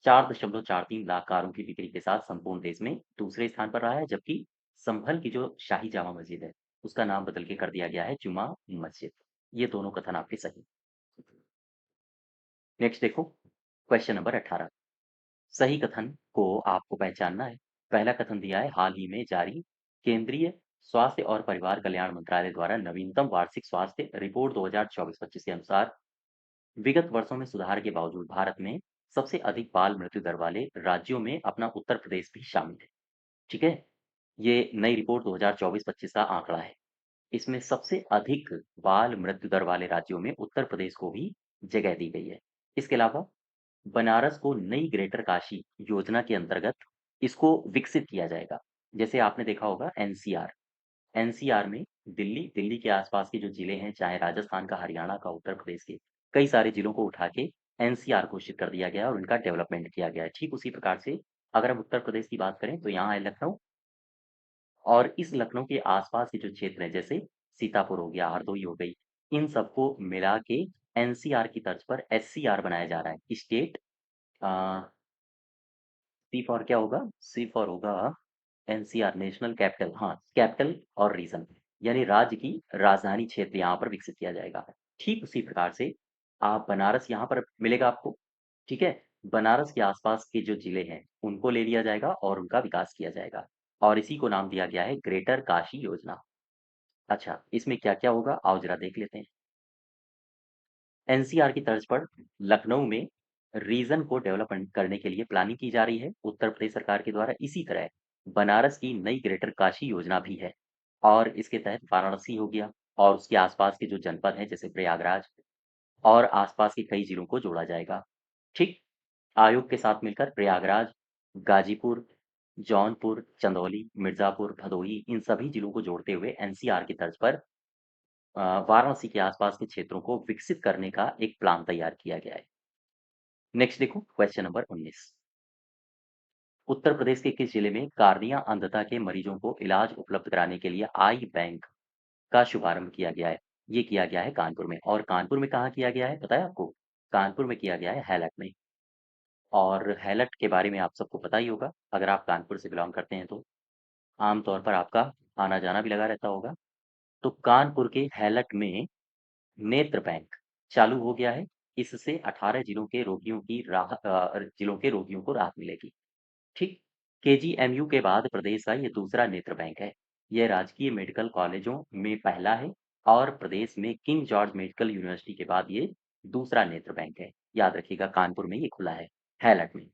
4.43 लाख कारों की बिक्री के साथ संपूर्ण देश में दूसरे स्थान पर रहा है, जबकि संभल की जो शाही जामा मस्जिद है, उसका नाम बदल के कर दिया गया है जुमा मस्जिद। ये दोनों कथन आपके सही। नेक्स्ट देखो, क्वेश्चन नंबर 18। सही कथन को आपको पहचानना है। पहला कथन दिया है, हाल ही में जारी केंद्रीय स्वास्थ्य और परिवार कल्याण मंत्रालय द्वारा नवीनतम वार्षिक स्वास्थ्य रिपोर्ट 2024-25 के अनुसार विगत वर्षों में सुधार के बावजूद भारत में सबसे अधिक बाल मृत्यु दर वाले राज्यों में अपना उत्तर प्रदेश भी शामिल है। ठीक है, ये नई रिपोर्ट 2024-25 का आंकड़ा है। इसमें सबसे अधिक बाल मृत्यु दर वाले राज्यों में उत्तर प्रदेश को भी जगह दी गई है। इसके अलावा बनारस को नई ग्रेटर काशी योजना के अंतर्गत इसको विकसित किया जाएगा। जैसे आपने देखा होगा एनसीआर, एनसीआर में दिल्ली, दिल्ली के आसपास के जो जिले हैं, चाहे राजस्थान का, हरियाणा का, उत्तर प्रदेश के, कई सारे जिलों को उठा के एनसीआर घोषित कर दिया गया है और उनका डेवलपमेंट किया गया है। ठीक उसी प्रकार से अगर हम उत्तर प्रदेश की बात करें तो यहाँ है लखनऊ, और इस लखनऊ के आसपास के जो क्षेत्र हैं, जैसे सीतापुर हो गया, हरदोई हो गई, इन सबको मिला के एनसीआर की तर्ज पर एससीआर बनाया जा रहा है। स्टेट, सी फॉर क्या होगा? सी फॉर होगा एनसीआर, नेशनल कैपिटल, हाँ, कैपिटल और रीजन, यानी राज्य की राजधानी क्षेत्र यहाँ पर विकसित किया जाएगा। ठीक उसी प्रकार से आप बनारस यहाँ पर मिलेगा आपको, ठीक है? बनारस के आसपास के जो जिले हैं उनको ले लिया जाएगा और उनका विकास किया जाएगा, और इसी को नाम दिया गया है ग्रेटर काशी योजना। अच्छा, इसमें क्या क्या होगा आओ जरा देख लेते हैं। एनसीआर की तर्ज पर लखनऊ में रीजन को डेवलपमेंट करने के लिए प्लानिंग की जा रही है उत्तर प्रदेश सरकार के द्वारा। इसी तरह बनारस की नई ग्रेटर काशी योजना भी है, और इसके तहत वाराणसी हो गया और उसके आसपास के जो जनपद हैं जैसे प्रयागराज और आसपास के कई जिलों को जोड़ा जाएगा। ठीक, आयोग के साथ मिलकर प्रयागराज, गाजीपुर, जौनपुर, चंदौली, मिर्जापुर, भदोही, इन सभी जिलों को जोड़ते हुए एनसीआर की तर्ज पर वाराणसी के आसपास के क्षेत्रों को विकसित करने का एक प्लान तैयार किया गया है। नेक्स्ट देखो क्वेश्चन नंबर 19। उत्तर प्रदेश के किस जिले में कार्निया अंधता के मरीजों को इलाज उपलब्ध कराने के लिए आई बैंक का शुभारंभ किया गया है? ये किया गया है कानपुर में, और कानपुर में कहाँ किया गया है पता है आपको? कानपुर में किया गया है हैलट में, और हैलट के बारे में आप सबको पता ही होगा अगर आप कानपुर से बिलोंग करते हैं तो। आमतौर पर आपका आना जाना भी लगा रहता होगा। तो कानपुर के हैलट में नेत्र बैंक चालू हो गया है। इससे 18 जिलों के रोगियों को राहत मिलेगी। ठीक, केजीएमयू के बाद प्रदेश का ये दूसरा नेत्र बैंक है। यह राजकीय मेडिकल कॉलेजों में पहला है, और प्रदेश में किंग जॉर्ज मेडिकल यूनिवर्सिटी के बाद ये दूसरा नेत्र बैंक है। याद रखिएगा कानपुर में ये खुला है, हैलट में।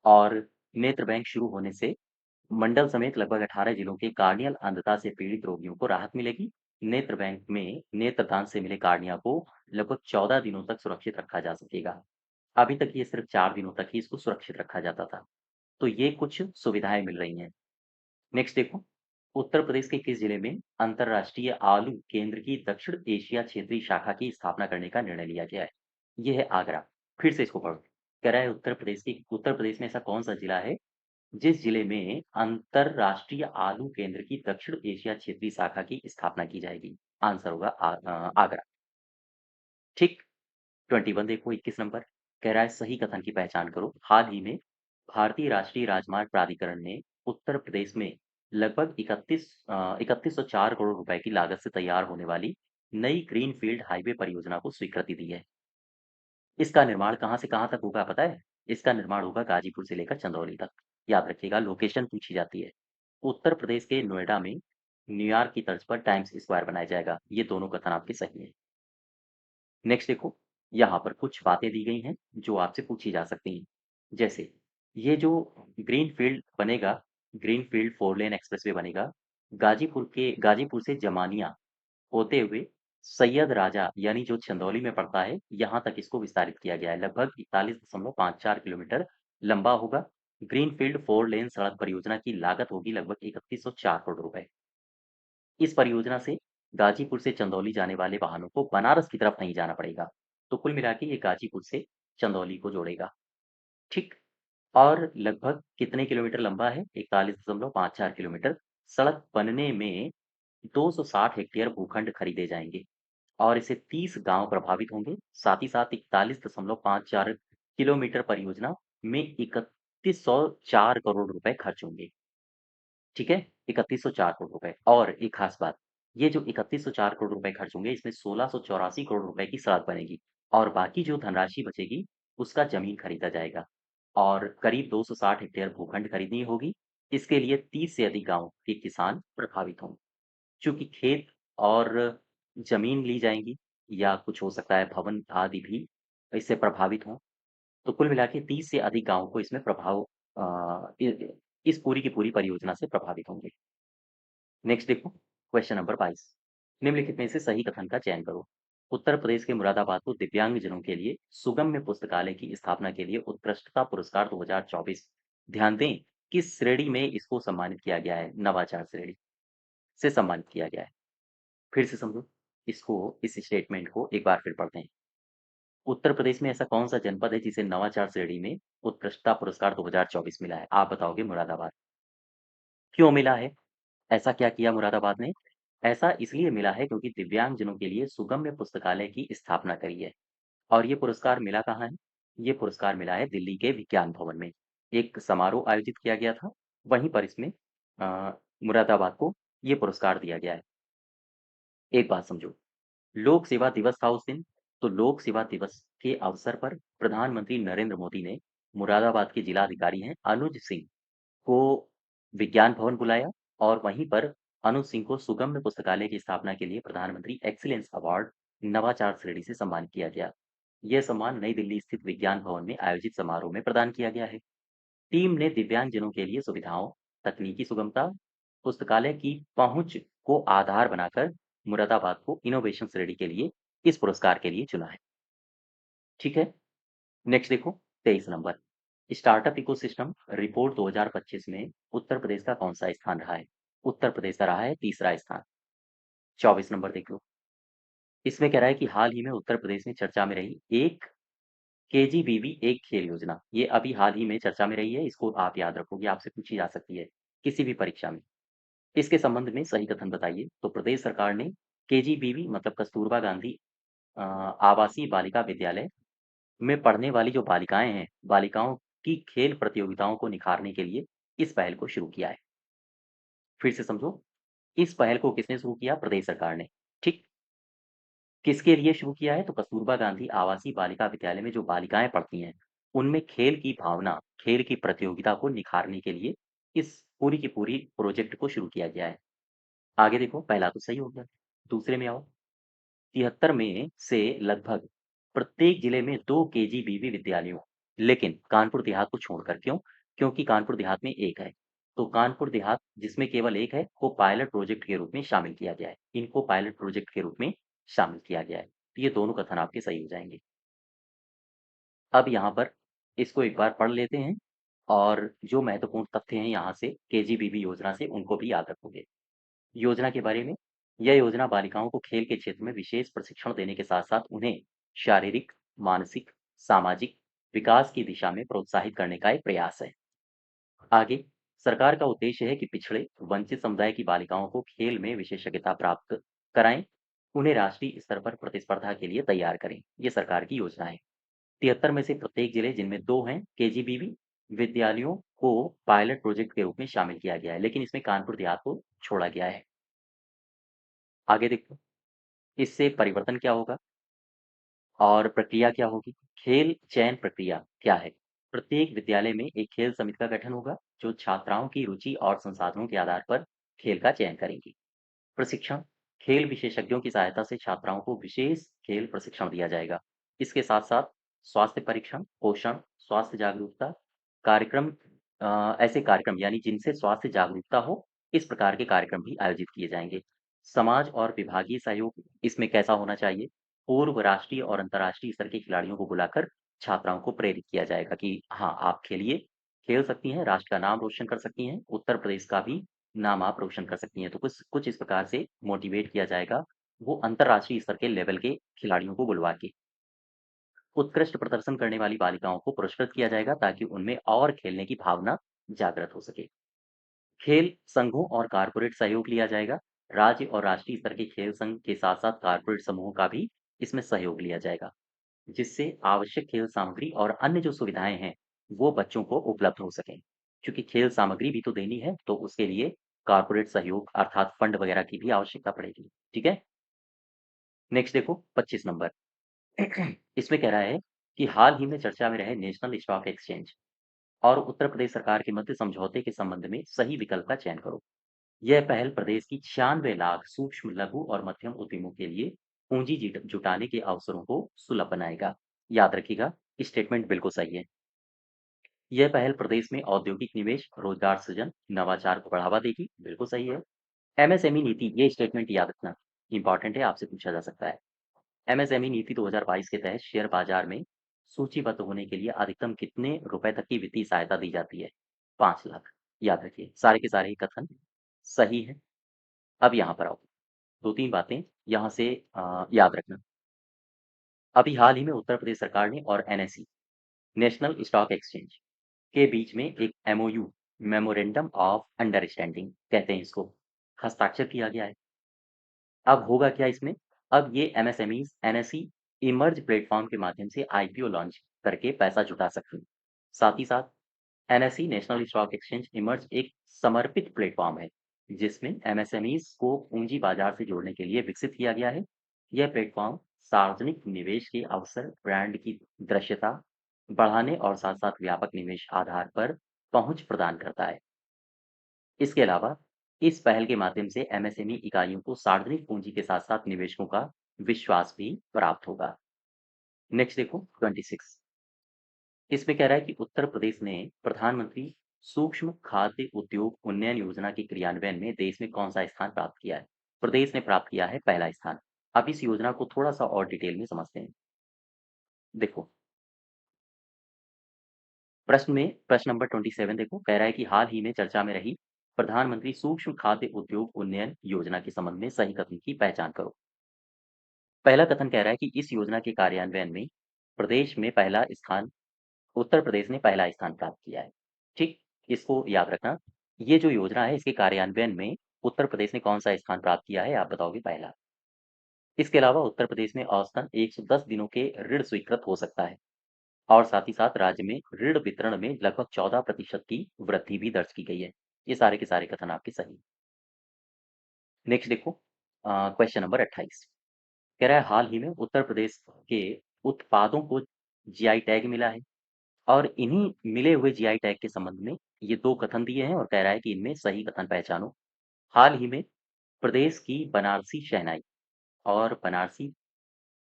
और नेत्र बैंक शुरू होने से मंडल समेत लगभग 18 जिलों के कार्नियल अंधता से पीड़ित रोगियों को राहत मिलेगी। नेत्र बैंक में नेत्रदान से मिले कार्निया को लगभग 14 दिनों तक सुरक्षित रखा जा सकेगा। अभी तक ये सिर्फ 4 दिनों तक ही इसको सुरक्षित रखा जाता था। तो ये कुछ सुविधाएं मिल रही हैं। नेक्स्ट देखो, उत्तर प्रदेश के किस जिले में अंतर्राष्ट्रीय आलू केंद्र की दक्षिण एशिया क्षेत्रीय शाखा की स्थापना करने का निर्णय लिया गया है? ये है आगरा। फिर से इसको पढ़ो। कह रहा है उत्तर प्रदेश में ऐसा कौन सा जिला है जिस जिले में अंतरराष्ट्रीय आलू केंद्र की दक्षिण एशिया क्षेत्रीय शाखा की स्थापना की जाएगी? आंसर होगा आगरा। ठीक, 21 देखो, 21 नंबर। कह रहा है सही कथन की पहचान करो। हाल ही में भारतीय राष्ट्रीय राजमार्ग प्राधिकरण ने उत्तर प्रदेश में लगभग 3104 करोड़ रुपए की लागत से तैयार होने वाली नई ग्रीनफील्ड हाईवे परियोजना को स्वीकृति दी है। इसका निर्माण कहाँ से कहाँ तक होगा पता है? इसका निर्माण होगा गाजीपुर से लेकर चंदौली तक। याद रखिएगा, लोकेशन पूछी जाती है। उत्तर प्रदेश के नोएडा में न्यूयॉर्क की तर्ज पर टाइम्स स्क्वायर बनाया जाएगा। ये दोनों कथन आपके सही हैं। नेक्स्ट देखो, यहाँ पर कुछ बातें दी गई हैं जो आपसे पूछी जा सकती हैं। जैसे ये जो ग्रीनफील्ड बनेगा, ग्रीनफील्ड 4 लेन एक्सप्रेसवे बनेगा, गाजीपुर से जमानिया होते हुए सैयद राजा यानी जो चंदौली में पड़ता है, यहाँ तक इसको विस्तारित किया गया है। लगभग 41.54 किलोमीटर लंबा होगा। ग्रीनफील्ड 4 लेन सड़क परियोजना की लागत होगी लगभग 3104 करोड़ रुपए। इस परियोजना से गाजीपुर से चंदौली जाने वाले वाहनों को बनारस की तरफ नहीं जाना पड़ेगा। तो कुल मिला के ये गाजीपुर से चंदौली को जोड़ेगा। ठीक, और लगभग कितने किलोमीटर लंबा है? 41.54 किलोमीटर। सड़क बनने में 260 हेक्टेयर भूखंड खरीदे जाएंगे, और इससे 30 गांव प्रभावित होंगे। साथ ही साथ 41.54 किलोमीटर परियोजना में 3104 करोड़ रुपए खर्च होंगे। ठीक है, 3104 करोड़ रुपए। और एक खास बात, ये जो 3104 करोड़ रुपए खर्च होंगे, इसमें 1684 करोड़ रुपए की सड़क बनेगी, और बाकी जो धनराशि बचेगी उसका जमीन खरीदा जाएगा, और करीब 260 हेक्टेयर भूखंड खरीदनी होगी। इसके लिए 30 से अधिक गांव के किसान प्रभावित होंगे। चूंकि खेत और जमीन ली जाएंगी, या कुछ हो सकता है भवन आदि भी इससे प्रभावित हों, तो कुल मिला के 30 से अधिक गाँवों को इसमें इस पूरी की पूरी परियोजना से प्रभावित होंगे। नेक्स्ट देखो, क्वेश्चन नंबर 22। निम्नलिखित में से सही कथन का चयन करो। उत्तर प्रदेश के मुरादाबाद को दिव्यांगजनों के लिए सुगम्य पुस्तकालय की स्थापना के लिए उत्कृष्टता पुरस्कार 2024 ध्यान दें, किस श्रेणी में इसको सम्मानित किया गया है? नवाचार श्रेणी से सम्मानित किया गया है। फिर से समझो, इस स्टेटमेंट को एक बार फिर पढ़ते हैं। उत्तर प्रदेश में ऐसा कौन-सा जनपद है जिसे नवाचार श्रेणी में उत्कृष्टता पुरस्कार 2024 मिला है? आप बताओगे मुरादाबाद। क्यों मिला है? ऐसा क्या किया मुरादाबाद ने? ऐसा इसलिए मिला है क्योंकि दिव्यांगजनों के लिए सुगम्य पुस्तकालय की स्थापना करी है। और ये पुरस्कार मिला कहाँ है? ये पुरस्कार मिला है दिल्ली के विज्ञान भवन में। एक समारोह आयोजित किया गया था, वहीं पर इसमें मुरादाबाद को ये पुरस्कार दिया गया है। एक बात समझो, लोक सेवा दिवस था उस दिन, तो लोक सेवा दिवस के अवसर पर प्रधानमंत्री नरेंद्र मोदी ने मुरादाबाद के जिलाधिकारी हैं अनुज सिंह को विज्ञान भवन बुलाया और वहीं पर अनुज सिंह को सुगम्य पुस्तकालय की स्थापना के लिए प्रधानमंत्री एक्सीलेंस अवार्ड नवाचार श्रेणी से सम्मानित किया गया। यह सम्मान नई दिल्ली स्थित विज्ञान भवन में आयोजित समारोह में प्रदान किया गया है। टीम ने दिव्यांगजनों के लिए सुविधाओं, तकनीकी सुगमता, पुस्तकालय की पहुंच को आधार बनाकर मुरादाबाद को इनोवेशन श्रेणी के लिए इस पुरस्कार के लिए चुना है। ठीक है, नेक्स्ट देखो 23 नंबर। स्टार्टअप इकोसिस्टम रिपोर्ट 2025 में उत्तर प्रदेश का कौन सा स्थान रहा है? उत्तर प्रदेश का रहा है तीसरा स्थान। 24 नंबर देख लो। इसमें कह रहा है कि हाल ही में उत्तर प्रदेश में चर्चा में रही एक केजीबीवी एक खेल योजना, ये अभी हाल ही में चर्चा में रही है, इसको आप याद रखोगे, आपसे पूछी जा सकती है किसी भी परीक्षा में। इसके संबंध में सही कथन बताइए। तो प्रदेश सरकार ने केजीबीवी मतलब कस्तूरबा गांधी आवासीय बालिका विद्यालय में पढ़ने वाली जो बालिकाएं हैं, बालिकाओं की खेल प्रतियोगिताओं को निखारने के लिए इस पहल को शुरू किया है। फिर से समझो, इस पहल को किसने शुरू किया? प्रदेश सरकार ने। ठीक, किसके लिए शुरू किया है? तो कस्तूरबा गांधी आवासीय बालिका विद्यालय में जो बालिकाएं पढ़ती हैं, उनमें खेल की भावना, खेल की प्रतियोगिता को निखारने के लिए इस पूरी की पूरी प्रोजेक्ट को शुरू किया गया है। आगे देखो, पहला तो सही हो गया। दूसरे में आओ। 73 में से लगभग प्रत्येक जिले में 2 केजीबीवी विद्यालयों, लेकिन कानपुर देहात को छोड़कर। क्यों? क्योंकि कानपुर देहात में 1 है। तो कानपुर देहात जिसमें केवल 1 है, को पायलट प्रोजेक्ट के रूप में शामिल किया गया है। इनको पायलट प्रोजेक्ट के रूप में शामिल किया गया है। तो ये दोनों कथन आपके सही हो जाएँगे। अब यहाँ पर इसको एक बार पढ़ लेते हैं और जो महत्वपूर्ण तथ्य हैं यहाँ से केजीबीवी योजना से, उनको भी याद रखोगे। योजना के बारे में, यह योजना बालिकाओं को खेल के क्षेत्र में विशेष प्रशिक्षण देने के साथ साथ उन्हें शारीरिक, मानसिक, सामाजिक विकास की दिशा में प्रोत्साहित करने का एक प्रयास है। आगे, सरकार का उद्देश्य है कि पिछड़े, वंचित समुदाय की बालिकाओं को खेल में विशेषज्ञता प्राप्त कराएं, उन्हें राष्ट्रीय स्तर पर प्रतिस्पर्धा के लिए तैयार करें। ये सरकार की योजना है। 73 में से प्रत्येक जिले, जिनमें 2 हैं केजीबीवी विद्यालयों, को पायलट प्रोजेक्ट के रूप में शामिल किया गया है, लेकिन इसमें कानपुर देहात को छोड़ा गया है। आगे देखो, इससे परिवर्तन क्या होगा और प्रक्रिया क्या होगी? खेल चयन प्रक्रिया क्या है? प्रत्येक विद्यालय में एक खेल समिति का गठन होगा, जो छात्राओं की रुचि और संसाधनों के आधार पर खेल का चयन करेंगी। प्रशिक्षण, खेल विशेषज्ञों की सहायता से छात्राओं को विशेष खेल प्रशिक्षण दिया जाएगा। इसके साथ-साथ स्वास्थ्य परीक्षण, पोषण, स्वास्थ्य जागरूकता कार्यक्रम, ऐसे कार्यक्रम यानी जिनसे स्वास्थ्य जागरूकता हो, इस प्रकार के कार्यक्रम भी आयोजित किए जाएँगे। समाज और विभागीय सहयोग इसमें कैसा होना चाहिए? पूर्व राष्ट्रीय और अंतर्राष्ट्रीय स्तर के खिलाड़ियों को बुलाकर छात्राओं को प्रेरित किया जाएगा कि हाँ, आप खेलिए, खेल सकती हैं, राष्ट्र का नाम रोशन कर सकती हैं, उत्तर प्रदेश का भी नाम आप रोशन कर सकती हैं। तो कुछ कुछ इस प्रकार से मोटिवेट किया जाएगा, वो अंतर्राष्ट्रीय स्तर के लेवल के खिलाड़ियों को बुलवा के। उत्कृष्ट प्रदर्शन करने वाली बालिकाओं को पुरस्कृत किया जाएगा ताकि उनमें और खेलने की भावना जागृत हो सके। खेल संघों और कारपोरेट सहयोग लिया जाएगा। राज्य और राष्ट्रीय स्तर के खेल संघ के साथ-साथ कारपोरेट समूहों का भी इसमें सहयोग लिया जाएगा, जिससे आवश्यक खेल सामग्री और अन्य जो सुविधाएँ हैं, वो बच्चों को उपलब्ध हो सकें। क्योंकि खेल सामग्री भी तो देनी है, तो उसके लिए कारपोरेट सहयोग अर्थात फंड वगैरह की भी आवश्यकता पड़ेगी। ठीक है? नेक्स्ट देखो 25 नंबर। इसमें कह रहा है कि हाल ही में चर्चा में रहे नेशनल स्टॉक एक्सचेंज और उत्तर प्रदेश सरकार के मध्य समझौते के संबंध में सही विकल्प का चयन करो। यह पहल प्रदेश की 96 लाख सूक्ष्म, लघु और मध्यम उद्यमों के लिए पूंजी जुटाने के अवसरों को सुलभ बनाएगा। याद रखिएगा, स्टेटमेंट बिल्कुल सही है। यह पहल प्रदेश में औद्योगिक निवेश, रोजगार सृजन, नवाचार को बढ़ावा देगी। बिल्कुल सही है। एमएसएमई नीति, ये स्टेटमेंट याद रखना, इंपॉर्टेंट है, आपसे पूछा जा सकता है। एमएसएमई नीति 2022 के तहत शेयर बाजार में सूचीबद्ध होने के लिए अधिकतम कितने रुपए तक की वित्तीय सहायता दी जाती है? 5 लाख। याद रखिए, सारे के सारे ही कथन सही है। अब यहाँ पर आओ, 2-3 बातें यहाँ से याद रखना। अभी हाल ही में उत्तर प्रदेश सरकार ने और एनएसई, नेशनल स्टॉक एक्सचेंज के बीच में एक एमओयू, मेमोरेंडम ऑफ अंडरस्टैंडिंग कहते हैं इसको, हस्ताक्षर किया गया है। अब होगा क्या इसमें? अब ये एमएसएमईज एनएसई इमर्ज प्लेटफॉर्म के माध्यम से आईपीओ लॉन्च करके पैसा जुटा सकते हैं। साथ ही साथ NSE, national stock exchange emerge एक समर्पित प्लेटफॉर्म है जिसमें एमएसएमईज को पूंजी बाजार से जोड़ने के लिए विकसित किया गया है। यह प्लेटफॉर्म सार्वजनिक निवेश के अवसर, ब्रांड की दृश्यता बढ़ाने और साथ साथ व्यापक निवेश आधार पर पहुंच प्रदान करता है। इसके अलावा इस पहल के माध्यम से एमएसएमई इकाइयों को सार्वजनिक पूंजी के साथ साथ निवेशकों का विश्वास भी प्राप्त होगा। नेक्स्ट देखो 26, इसमें कह रहा है कि उत्तर प्रदेश ने प्रधानमंत्री सूक्ष्म खाद्य उद्योग उन्नयन योजना के क्रियान्वयन में देश में कौन सा स्थान प्राप्त किया है? प्रदेश ने प्राप्त किया है पहला स्थान। अब इस योजना को थोड़ा सा और डिटेल में समझते हैं। देखो, प्रश्न नंबर 27 देखो, कह रहा है कि हाल ही में चर्चा में रही प्रधानमंत्री सूक्ष्म खाद्य उद्योग उन्नयन योजना के संबंध में सही कथन की पहचान करो। पहला कथन कह रहा है कि इस योजना के कार्यान्वयन में प्रदेश में पहला स्थान, उत्तर प्रदेश ने पहला स्थान प्राप्त किया है। ठीक, इसको याद रखना। ये जो योजना है इसके कार्यान्वयन में उत्तर प्रदेश ने कौन सा स्थान प्राप्त किया है? आप बताओगे पहला। इसके अलावा उत्तर प्रदेश में औसतन 110 दिनों के ऋण स्वीकृत हो सकता है और साथ ही साथ राज्य में ऋण वितरण में लगभग 14% की वृद्धि भी दर्ज की गई है। ये सारे के सारे कथन आपके सही। नेक्स्ट देखो, क्वेश्चन नंबर 28, कह रहा है हाल ही में उत्तर प्रदेश के उत्पादों को जीआई टैग मिला है और इन्हीं मिले हुए जीआई टैग के संबंध में ये 2 कथन दिए हैं और कह रहा है कि इनमें सही कथन पहचानो। हाल ही में प्रदेश की बनारसी शहनाई और बनारसी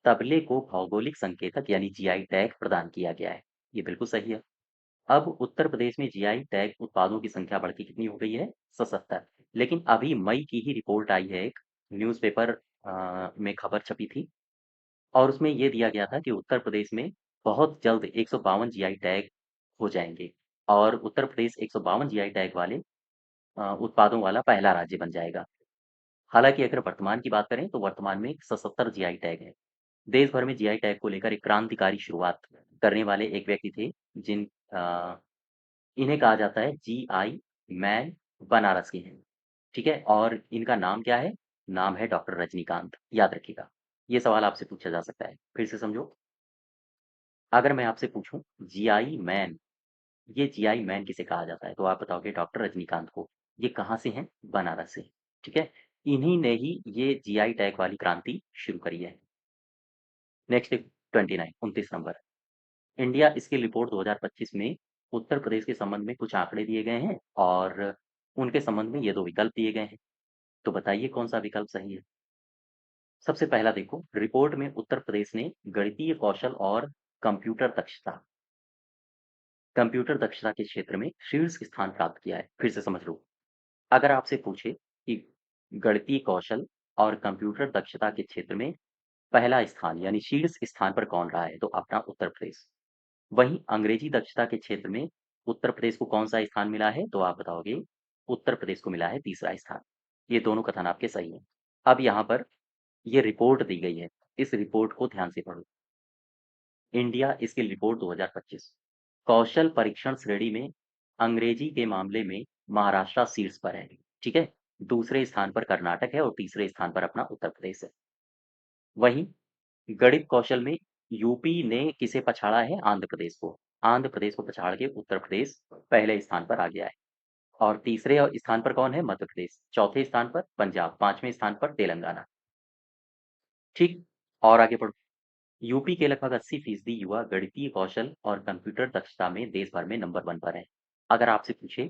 तबले को भौगोलिक संकेतक यानी जीआई टैग प्रदान किया गया है। ये बिल्कुल सही है। अब उत्तर प्रदेश में जीआई टैग उत्पादों की संख्या बढ़ के कितनी हो गई है? 77। लेकिन अभी मई की ही रिपोर्ट आई है, एक न्यूज़पेपर में खबर छपी थी और उसमें ये दिया गया था कि उत्तर प्रदेश में बहुत जल्द 152 जीआई टैग हो जाएँगे और उत्तर प्रदेश 152 जीआई टैग वाले उत्पादों वाला पहला राज्य बन जाएगा। हालाँकि अगर वर्तमान की बात करें तो वर्तमान में 77 जीआई टैग हैं। देश भर में जीआई टैग को लेकर एक क्रांतिकारी शुरुआत करने वाले एक व्यक्ति थे अ, इन्हें कहा जाता है जीआई मैन, बनारस के हैं। ठीक है? और इनका नाम क्या है? नाम है डॉक्टर रजनीकांत, याद रखिएगा। ये सवाल आपसे पूछा जा सकता है। फिर से समझो, अगर मैं आपसे पूछूं जीआई मैन, ये जीआई मैन किसे कहा जाता है? तो आप बताओगे डॉक्टर रजनीकांत को। ये कहाँ से हैं? बनारस से। ठीक है? इन्हीं ने ही ये जीआई टैग वाली क्रांति शुरू करी है। Next 29, 29 number. India skill report 2025 में उत्तर प्रदेश के संबंध में कुछ आंकड़े दिए गए हैं और उनके संबंध में ये 2 विकल्प दिए गए हैं। तो बताइए कौन सा विकल्प सही है? सबसे पहला देखो, रिपोर्ट में उत्तर प्रदेश ने गणितीय कौशल और कंप्यूटर दक्षता के क्षेत्र में शीर्ष स्थान प्राप्त किया है। फिर से समझ लो, अगर आपसे पूछे कि गणितीय कौशल और कंप्यूटर दक्षता के क्षेत्र में पहला स्थान यानी शीर्ष स्थान पर कौन रहा है? तो अपना उत्तर प्रदेश। वहीं अंग्रेजी दक्षता के क्षेत्र में उत्तर प्रदेश को कौन सा स्थान मिला है? तो आप बताओगे उत्तर प्रदेश को मिला है तीसरा स्थान। ये दोनों कथन आपके सही हैं। अब यहाँ पर ये रिपोर्ट दी गई है, इस रिपोर्ट को ध्यान से पढ़ो। इंडिया स्किल रिपोर्ट 2025, कौशल परीक्षण श्रेणी में अंग्रेजी के मामले में महाराष्ट्र शीर्ष पर है। ठीक है? दूसरे स्थान पर कर्नाटक है और तीसरे स्थान पर अपना उत्तर प्रदेश है। वहीं गणित कौशल में यूपी ने किसे पछाड़ा है? आंध्र प्रदेश को। आंध्र प्रदेश को पछाड़ के उत्तर प्रदेश पहले स्थान पर आ गया है और तीसरे स्थान पर कौन है? मध्य प्रदेश। चौथे स्थान पर पंजाब, पांचवें स्थान पर तेलंगाना। ठीक, और आगे बढ़ो। यूपी के लगभग 80% युवा गणितीय कौशल और कंप्यूटर दक्षता में देश भर में नंबर 1 पर है। अगर आपसे पूछे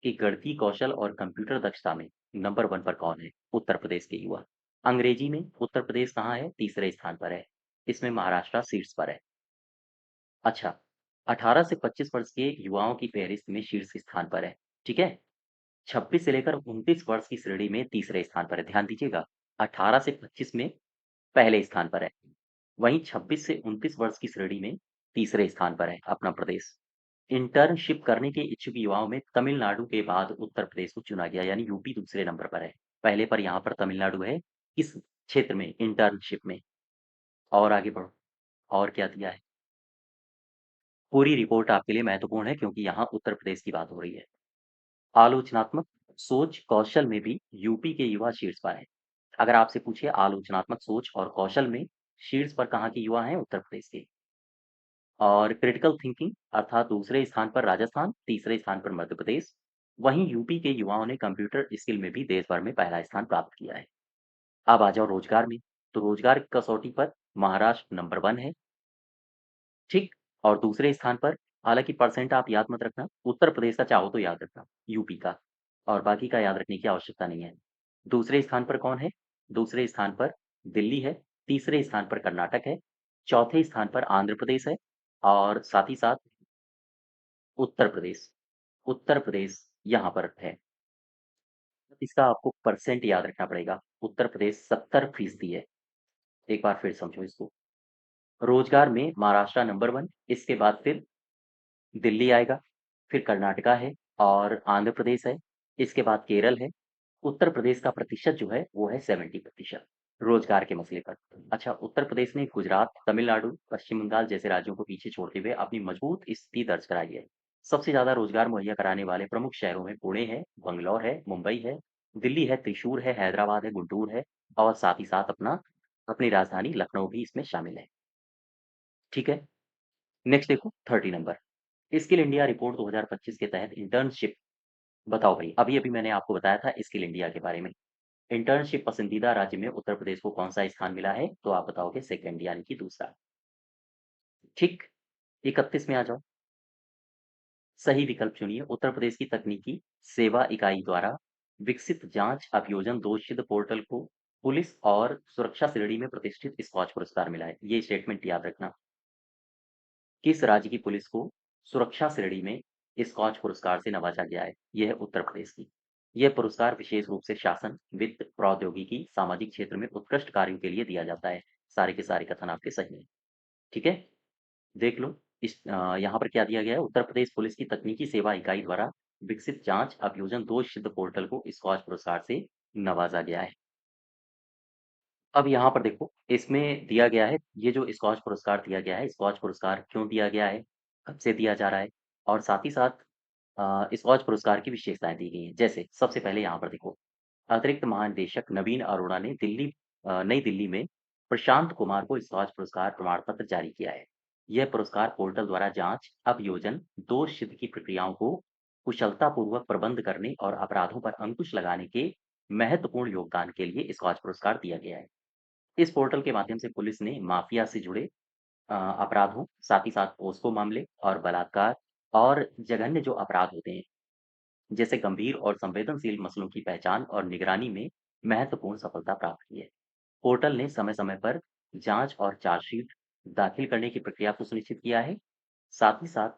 कि गणितीय कौशल और कंप्यूटर दक्षता में नंबर 1 पर कौन है? उत्तर प्रदेश के युवा। अंग्रेजी में उत्तर प्रदेश कहाँ है? तीसरे स्थान पर है। इसमें महाराष्ट्र शीर्ष पर है। अच्छा, 18 से 25 वर्ष के युवाओं की फहरिस्त में शीर्ष स्थान पर है। ठीक है? 26 से लेकर 29 वर्ष की श्रेणी में तीसरे स्थान पर है। ध्यान दीजिएगा, 18 से 25 में पहले स्थान पर है। वहीं 26 से 29 वर्ष की श्रेणी में तीसरे स्थान पर है अपना प्रदेश। इंटर्नशिप करने के इच्छुक युवाओं में तमिलनाडु के बाद उत्तर प्रदेश को चुना गया, यानी यूपी दूसरे नंबर पर है। पहले पर यहाँ पर तमिलनाडु है, किस क्षेत्र में? इंटर्नशिप में। और आगे बढ़ो, और क्या दिया है? पूरी रिपोर्ट आपके लिए महत्वपूर्ण है क्योंकि यहाँ उत्तर प्रदेश की बात हो रही है। आलोचनात्मक सोच कौशल में भी यूपी के युवा शीर्ष पर है। अगर आपसे पूछे आलोचनात्मक सोच और कौशल में शीर्ष पर कहाँ के युवा हैं? उत्तर प्रदेश के। और क्रिटिकल थिंकिंग अर्थात दूसरे स्थान पर राजस्थान, तीसरे स्थान पर मध्य प्रदेश। वहीं यूपी के युवाओं ने कंप्यूटर स्किल में भी देश भर में पहला स्थान प्राप्त किया है। अब आ जाओ रोजगार में, तो रोजगार की कसौटी पर महाराष्ट्र नंबर 1 है, ठीक? और दूसरे स्थान पर, हालांकि परसेंट आप याद मत रखना, उत्तर प्रदेश का चाहो तो याद रखना, यूपी का, और बाकी का याद रखने की आवश्यकता नहीं है। दूसरे स्थान पर कौन है? दूसरे स्थान पर दिल्ली है, तीसरे स्थान पर कर्नाटक है, चौथे स्थान पर आंध्र प्रदेश है, और साथ ही साथ उत्तर प्रदेश, उत्तर प्रदेश यहाँ पर है। इसका आपको परसेंट याद रखना पड़ेगा। उत्तर प्रदेश 70% है। एक बार फिर समझो इसको। रोजगार में महाराष्ट्र नंबर 1, इसके बाद फिर दिल्ली आएगा, फिर कर्नाटका है और आंध्र प्रदेश है, इसके बाद केरल है। उत्तर प्रदेश का प्रतिशत जो है वो है 70% रोजगार के मसले पर। अच्छा, उत्तर प्रदेश ने गुजरात, तमिलनाडु, पश्चिम बंगाल जैसे राज्यों को पीछे छोड़ते हुए अपनी मजबूत स्थिति दर्ज कराई है। सबसे ज्यादा रोजगार मुहैया कराने वाले प्रमुख शहरों में पुणे है, बंगलौर है, मुंबई है, दिल्ली है, त्रिशूर है, हैदराबाद है, गुंटूर है, और साथ ही साथ अपनी राजधानी लखनऊ भी इसमें शामिल है। ठीक है, नेक्स्ट देखो 30 नंबर, स्किल इंडिया रिपोर्ट 2025 के तहत इंटर्नशिप। बताओ भाई, अभी अभी मैंने आपको बताया था स्किल इंडिया के बारे में। इंटर्नशिप पसंदीदा राज्य में उत्तर प्रदेश को कौन सा स्थान मिला है? तो आप बताओगे सेकंड, यानी कि दूसरा। ठीक, 31 में आ जाओ। सही विकल्प चुनिए। उत्तर प्रदेश की तकनीकी सेवा इकाई द्वारा विकसित जांच अभियोजन दोषित पोर्टल को पुलिस और सुरक्षा श्रेणी में प्रतिष्ठित स्कॉच पुरस्कार मिला है। ये स्टेटमेंट याद रखना। किस राज्य की पुलिस को सुरक्षा श्रेणी में स्कॉच पुरस्कार से नवाजा गया है? यह है उत्तर प्रदेश की। यह पुरस्कार विशेष रूप से शासन, वित्त, प्रौद्योगिकी, सामाजिक क्षेत्र में उत्कृष्ट कार्यों के लिए दिया जाता है। सारे के सारे कथन आपके सही हैं। ठीक है, देख लो। यहाँ पर क्या दिया गया है? उत्तर प्रदेश पुलिस की तकनीकी सेवा इकाई द्वारा विकसित जांच अभियोजन दोष सिद्ध पोर्टल को स्कॉच पुरस्कार से नवाजा गया है। अब यहाँ पर देखो, इसमें दिया गया है, ये जो स्कॉच पुरस्कार दिया गया है, स्कॉच पुरस्कार क्यों दिया गया है, कब से दिया जा रहा है, और साथ ही साथ स्कॉच पुरस्कार की विशेषताएं दी गई हैं। जैसे सबसे पहले यहाँ पर देखो, अतिरिक्त महानिदेशक नवीन अरोड़ा ने नई दिल्ली में प्रशांत कुमार को स्कॉच पुरस्कार प्रमाण पत्र जारी किया है। यह पुरस्कार पोर्टल द्वारा जांच, अभियोजन, दोष सिद्ध की प्रक्रियाओं को कुशलतापूर्वक प्रबंध करने और अपराधों पर अंकुश लगाने के महत्वपूर्ण योगदान के लिए स्कॉच पुरस्कार दिया गया है। इस पोर्टल के माध्यम से पुलिस ने माफिया से जुड़े अपराधों, साथ ही साथ पोस्को मामले और बलात्कार और जघन्य जो अपराध होते हैं, जैसे गंभीर और संवेदनशील मसलों की पहचान और निगरानी में महत्वपूर्ण सफलता प्राप्त की है। पोर्टल ने समय-समय पर जांच और चार्जशीट दाखिल करने की प्रक्रिया को सुनिश्चित किया है। साथ ही साथ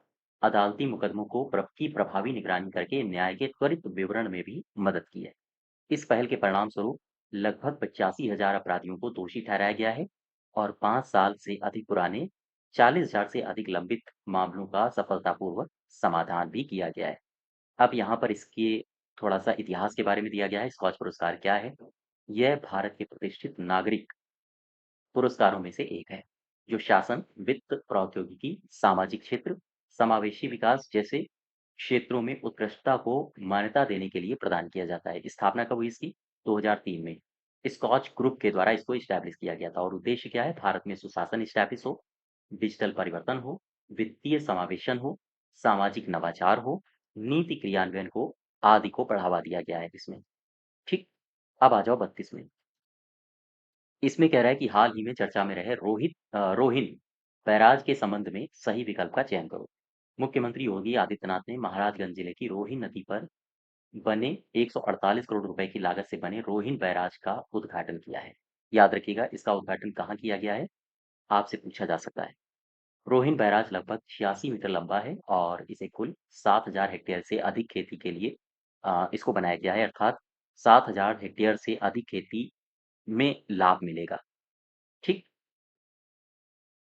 अदालती मुकदमों की प्रभावी निगरानी करके न्याय के त्वरित विवरण में भी मदद की है। इस पहल के परिणामस्वरूप लगभग 85,000 अपराधियों को दोषी ठहराया गया है और 5 साल से अधिक पुराने 40,000 से अधिक लंबित मामलों का सफलतापूर्वक समाधान भी किया गया है। अब यहाँ पर इसके थोड़ा-सा इतिहास के बारे में दिया गया है। स्कॉच पुरस्कार क्या है? यह भारत के प्रतिष्ठित नागरिक पुरस्कारों में से एक है, जो शासन, वित्त, प्रौद्योगिकी, सामाजिक क्षेत्र, समावेशी विकास जैसे क्षेत्रों में उत्कृष्टता को मान्यता देने के लिए प्रदान किया जाता है। स्थापना कब हुई इसकी? 2003 में। स्कॉच ग्रुप के द्वारा इसको इस्टैब्लिश किया गया था और उद्देश्य क्या है? भारत में सुशासन स्टैब्लिश हो, डिजिटल परिवर्तन हो, वित्तीय समावेशन हो, सामाजिक नवाचार हो, नीति क्रियान्वयन को आदि को बढ़ावा दिया गया है इसमें। ठीक, अब आ जाओ 32 में। इसमें कह रहा है कि हाल ही में चर्चा में रहे रोहिन बैराज के संबंध में सही विकल्प का चयन करो। मुख्यमंत्री योगी आदित्यनाथ ने महाराजगंज जिले की रोहिन नदी पर बने 148 करोड़ रुपए की लागत से बने रोहिन बैराज का उद्घाटन किया है। याद रखिएगा, इसका उद्घाटन कहाँ किया गया है? आपसे पूछा जा सकता है। रोहिन बैराज लगभग 86 मीटर लंबा है और इसे कुल 7,000 हेक्टेयर से अधिक खेती के लिए इसको बनाया गया है, अर्थात 7,000 हेक्टेयर से अधिक खेती में लाभ मिलेगा। ठीक,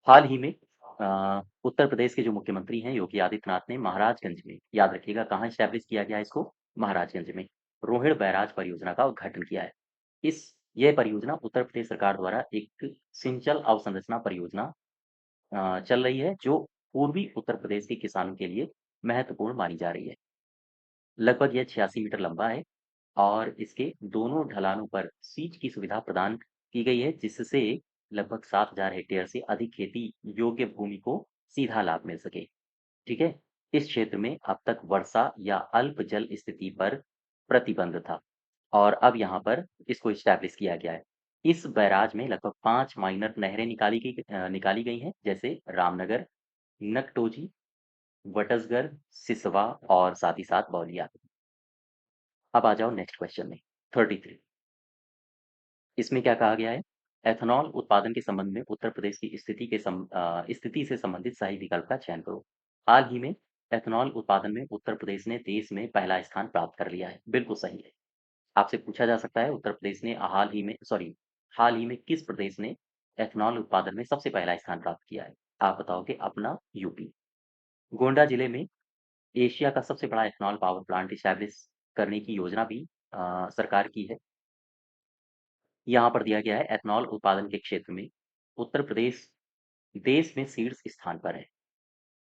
हाल ही में उत्तर प्रदेश के जो मुख्यमंत्री हैं योगी आदित्यनाथ ने महाराजगंज में, याद रखिएगा कहाँ स्टैब्लिश किया गया है इसको, महाराजगंज में रोहिण बैराज परियोजना का उद्घाटन किया है। यह परियोजना उत्तर प्रदेश सरकार द्वारा एक सिंचल अवसंरचना परियोजना चल रही है, जो पूर्वी उत्तर प्रदेश के किसानों के लिए महत्वपूर्ण मानी जा रही है। लगभग यह 86 मीटर लंबा है और इसके दोनों ढलानों पर सींच की सुविधा प्रदान की गई है, जिससे लगभग 7,000 हेक्टेयर से अधिक खेती योग्य भूमि को सीधा लाभ मिल सके। ठीक है? इस क्षेत्र में अब तक वर्षा या अल्प जल स्थिति पर प्रतिबंध था और अब यहाँ पर इसको इस्टैब्लिश किया गया है। इस बैराज में लगभग 5 माइनर नहरें निकाली गई हैं, जैसे रामनगर, नकटोजी, वटसगर, सिसवा और साथ ही साथ बौलिया। अब आ जाओ नेक्स्ट क्वेश्चन में, 33। इसमें क्या कहा गया है? एथेनॉल उत्पादन के संबंध में उत्तर प्रदेश की स्थिति से संबंधित सही विकल्प का चयन करो। हाल ही में एथेनॉल उत्पादन में उत्तर प्रदेश ने देश में पहला स्थान प्राप्त कर लिया है। बिल्कुल सही है। आपसे पूछा जा सकता है उत्तर प्रदेश ने हाल ही में किस प्रदेश ने एथेनॉल उत्पादन में सबसे पहला स्थान प्राप्त किया है? आप बताओगे अपना यूपी। गोंडा जिले में एशिया का सबसे बड़ा एथेनॉल पावर प्लांट स्टैब्लिश करने की योजना भी सरकार की है। यहाँ पर दिया गया है एथेनॉल उत्पादन के क्षेत्र में उत्तर प्रदेश देश में शीर्ष स्थान पर है।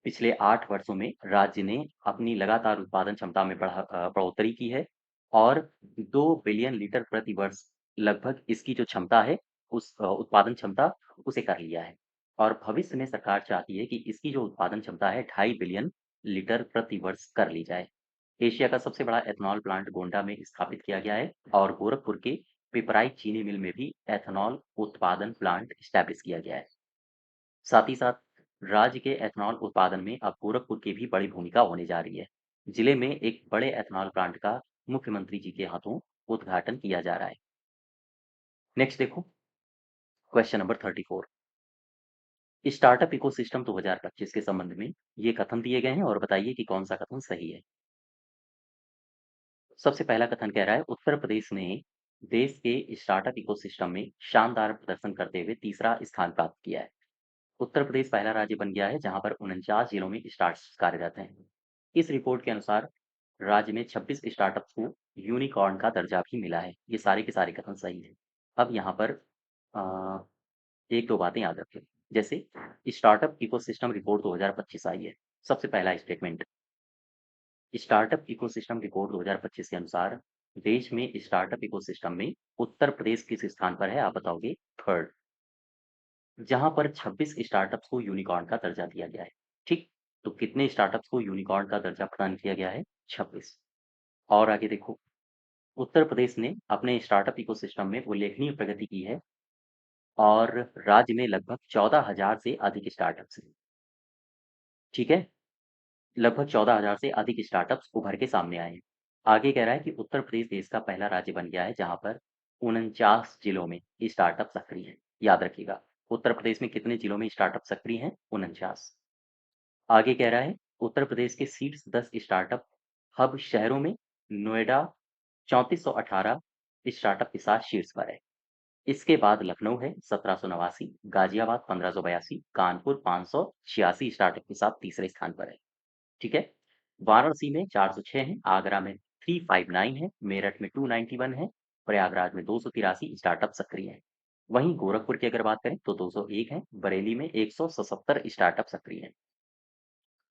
पिछले 8 वर्षों में राज्य ने अपनी लगातार उत्पादन क्षमता में बढ़ोतरी की है और 2 बिलियन लीटर प्रति वर्ष लगभग इसकी जो क्षमता है, उस उत्पादन क्षमता उसे कर लिया है और भविष्य में सरकार चाहती है कि इसकी जो उत्पादन क्षमता है 2.5 बिलियन लीटर प्रति वर्ष कर ली जाए। एशिया का सबसे बड़ा एथेनॉल प्लांट गोंडा में स्थापित किया गया है और गोरखपुर के पिपराइच चीनी मिल में भी एथेनॉल उत्पादन प्लांट स्टैब्लिश किया गया है। साथ ही साथ राज्य के एथेनॉल उत्पादन में अब गोरखपुर की भी बड़ी भूमिका होने जा रही है। जिले में एक बड़े एथेनॉल प्लांट का मुख्यमंत्री जी के हाथों उद्घाटन किया जा रहा है। नेक्स्ट देखो, क्वेश्चन नंबर 34। स्टार्टअप इकोसिस्टम 2025 के संबंध में ये कथन दिए गए हैं और बताइए कि कौन सा कथन सही है। सबसे पहला कथन कह रहा है उत्तर प्रदेश ने देश के स्टार्टअप इकोसिस्टम में शानदार प्रदर्शन करते हुए तीसरा स्थान प्राप्त किया है। उत्तर प्रदेश पहला राज्य बन गया है जहां पर 49 जिलों में स्टार्टअप्स कार्यरत हैं। इस रिपोर्ट के अनुसार राज्य में 26 स्टार्टअप्स को यूनिकॉर्न का दर्जा भी मिला है। ये सारे के सारे कथन सही है। अब यहाँ पर अ, एक दो बातें याद रखें, जैसे स्टार्टअप इकोसिस्टम रिपोर्ट 2025 आई है। सबसे पहला स्टेटमेंट, स्टार्टअप इकोसिस्टम रिपोर्ट 2025 के अनुसार देश में स्टार्टअप इकोसिस्टम में उत्तर प्रदेश किस स्थान पर है? आप बताओगे थर्ड, जहां पर 26 स्टार्टअप्स को यूनिकॉर्न का दर्जा दिया गया है। ठीक, तो कितने स्टार्टअप्स को यूनिकॉर्न का दर्जा प्रदान किया गया है? 26। और आगे देखो, उत्तर प्रदेश ने अपने स्टार्टअप इकोसिस्टम में उल्लेखनीय प्रगति की है और राज्य में लगभग 14,000 से अधिक स्टार्टअप्स हैं। ठीक है, लगभग 14,000 से अधिक स्टार्टअप्स उभर के सामने आए हैं। आगे कह रहा है कि उत्तर प्रदेश देश का पहला राज्य बन गया है जहां पर 49 जिलों में स्टार्टअप सक्रिय है। याद रखिएगा, उत्तर प्रदेश में कितने जिलों में स्टार्टअप सक्रिय हैं? 49। आगे कह रहा है उत्तर प्रदेश के शीर्ष 10 स्टार्टअप हब शहरों में नोएडा 3418 स्टार्टअप के साथ शीर्ष पर है। इसके बाद लखनऊ है 1789, गाजियाबाद 1582, कानपुर 586 स्टार्टअप के साथ तीसरे स्थान पर है। ठीक है, वाराणसी में 406 है, आगरा में 359 है, मेरठ में 291 है, प्रयागराज में 283 स्टार्टअप सक्रिय है। वहीं गोरखपुर की अगर बात करें तो 201 है, बरेली में 177 स्टार्टअप सक्रिय है।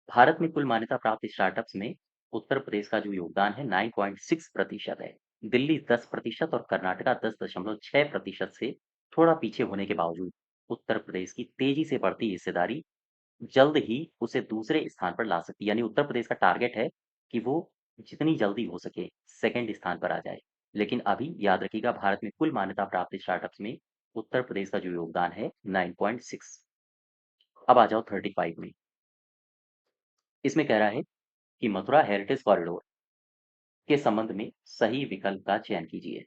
भारत में कुल मान्यता प्राप्त स्टार्टअप्स में उत्तर प्रदेश का जो योगदान है 9.6% है। दिल्ली 10% और कर्नाटका 10.6% से थोड़ा पीछे होने के बावजूद उत्तर प्रदेश की तेजी से बढ़ती हिस्सेदारी जल्द ही उसे दूसरे स्थान पर ला सकती है। यानी उत्तर प्रदेश का टारगेट है कि वो जितनी जल्दी हो सके सेकंड स्थान पर आ जाए। लेकिन अभी याद रखिएगा, भारत में कुल मान्यता प्राप्त स्टार्टअप्स में उत्तर प्रदेश का जो योगदान है 9.6। अब आ जाओ 35 में। इसमें कह रहा है कि मथुरा हेरिटेज कॉरिडोर के संबंध में सही विकल्प का चयन कीजिए।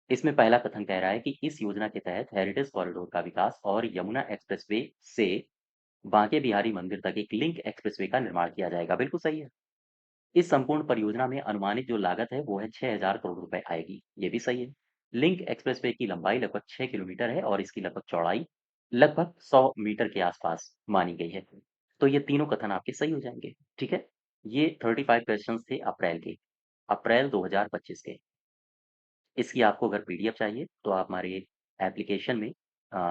इसमें पहला कथन कह रहा है कि इस योजना के तहत हेरिटेज कॉरिडोर का विकास और यमुना एक्सप्रेसवे से बांके बिहारी मंदिर तक एक लिंक एक्सप्रेसवे का निर्माण किया जाएगा। बिल्कुल सही है। इस संपूर्ण परियोजना में अनुमानित जो लागत है वो है 6,000 करोड़ रुपए आएगी। ये भी सही है। लिंक एक्सप्रेसवे की लंबाई लगभग 6 किलोमीटर है और इसकी लगभग चौड़ाई लगभग 100 मीटर के आसपास मानी गई है। तो ये तीनों कथन आपके सही हो जाएँगे, ठीक है? ये 35 क्वेश्चन्स थे अप्रैल के, अप्रैल 2025 के। इसकी आपको अगर पीडीएफ चाहिए तो आप हमारे एप्लीकेशन में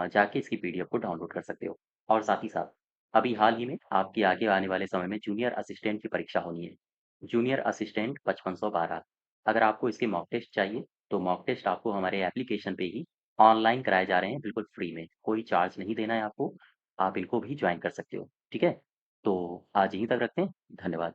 जाके इसकी पीडीएफ को डाउनलोड कर सकते हो। और साथ ही साथ अभी हाल ही में आपकी आगे आने वाले समय में जूनियर असिस्टेंट की परीक्षा होनी है। Junior assistant 5512। अगर आपको इसके मॉक टेस्ट चाहिए तो मॉक टेस्ट आपको हमारे एप्लीकेशन पे ही ऑनलाइन कराए जा रहे हैं बिल्कुल फ्री में। कोई चार्ज नहीं देना है आपको। आप इनको भी जॉइन कर सकते हो, ठीक है? तो आज यहीं तक रखते हैं। धन्यवाद।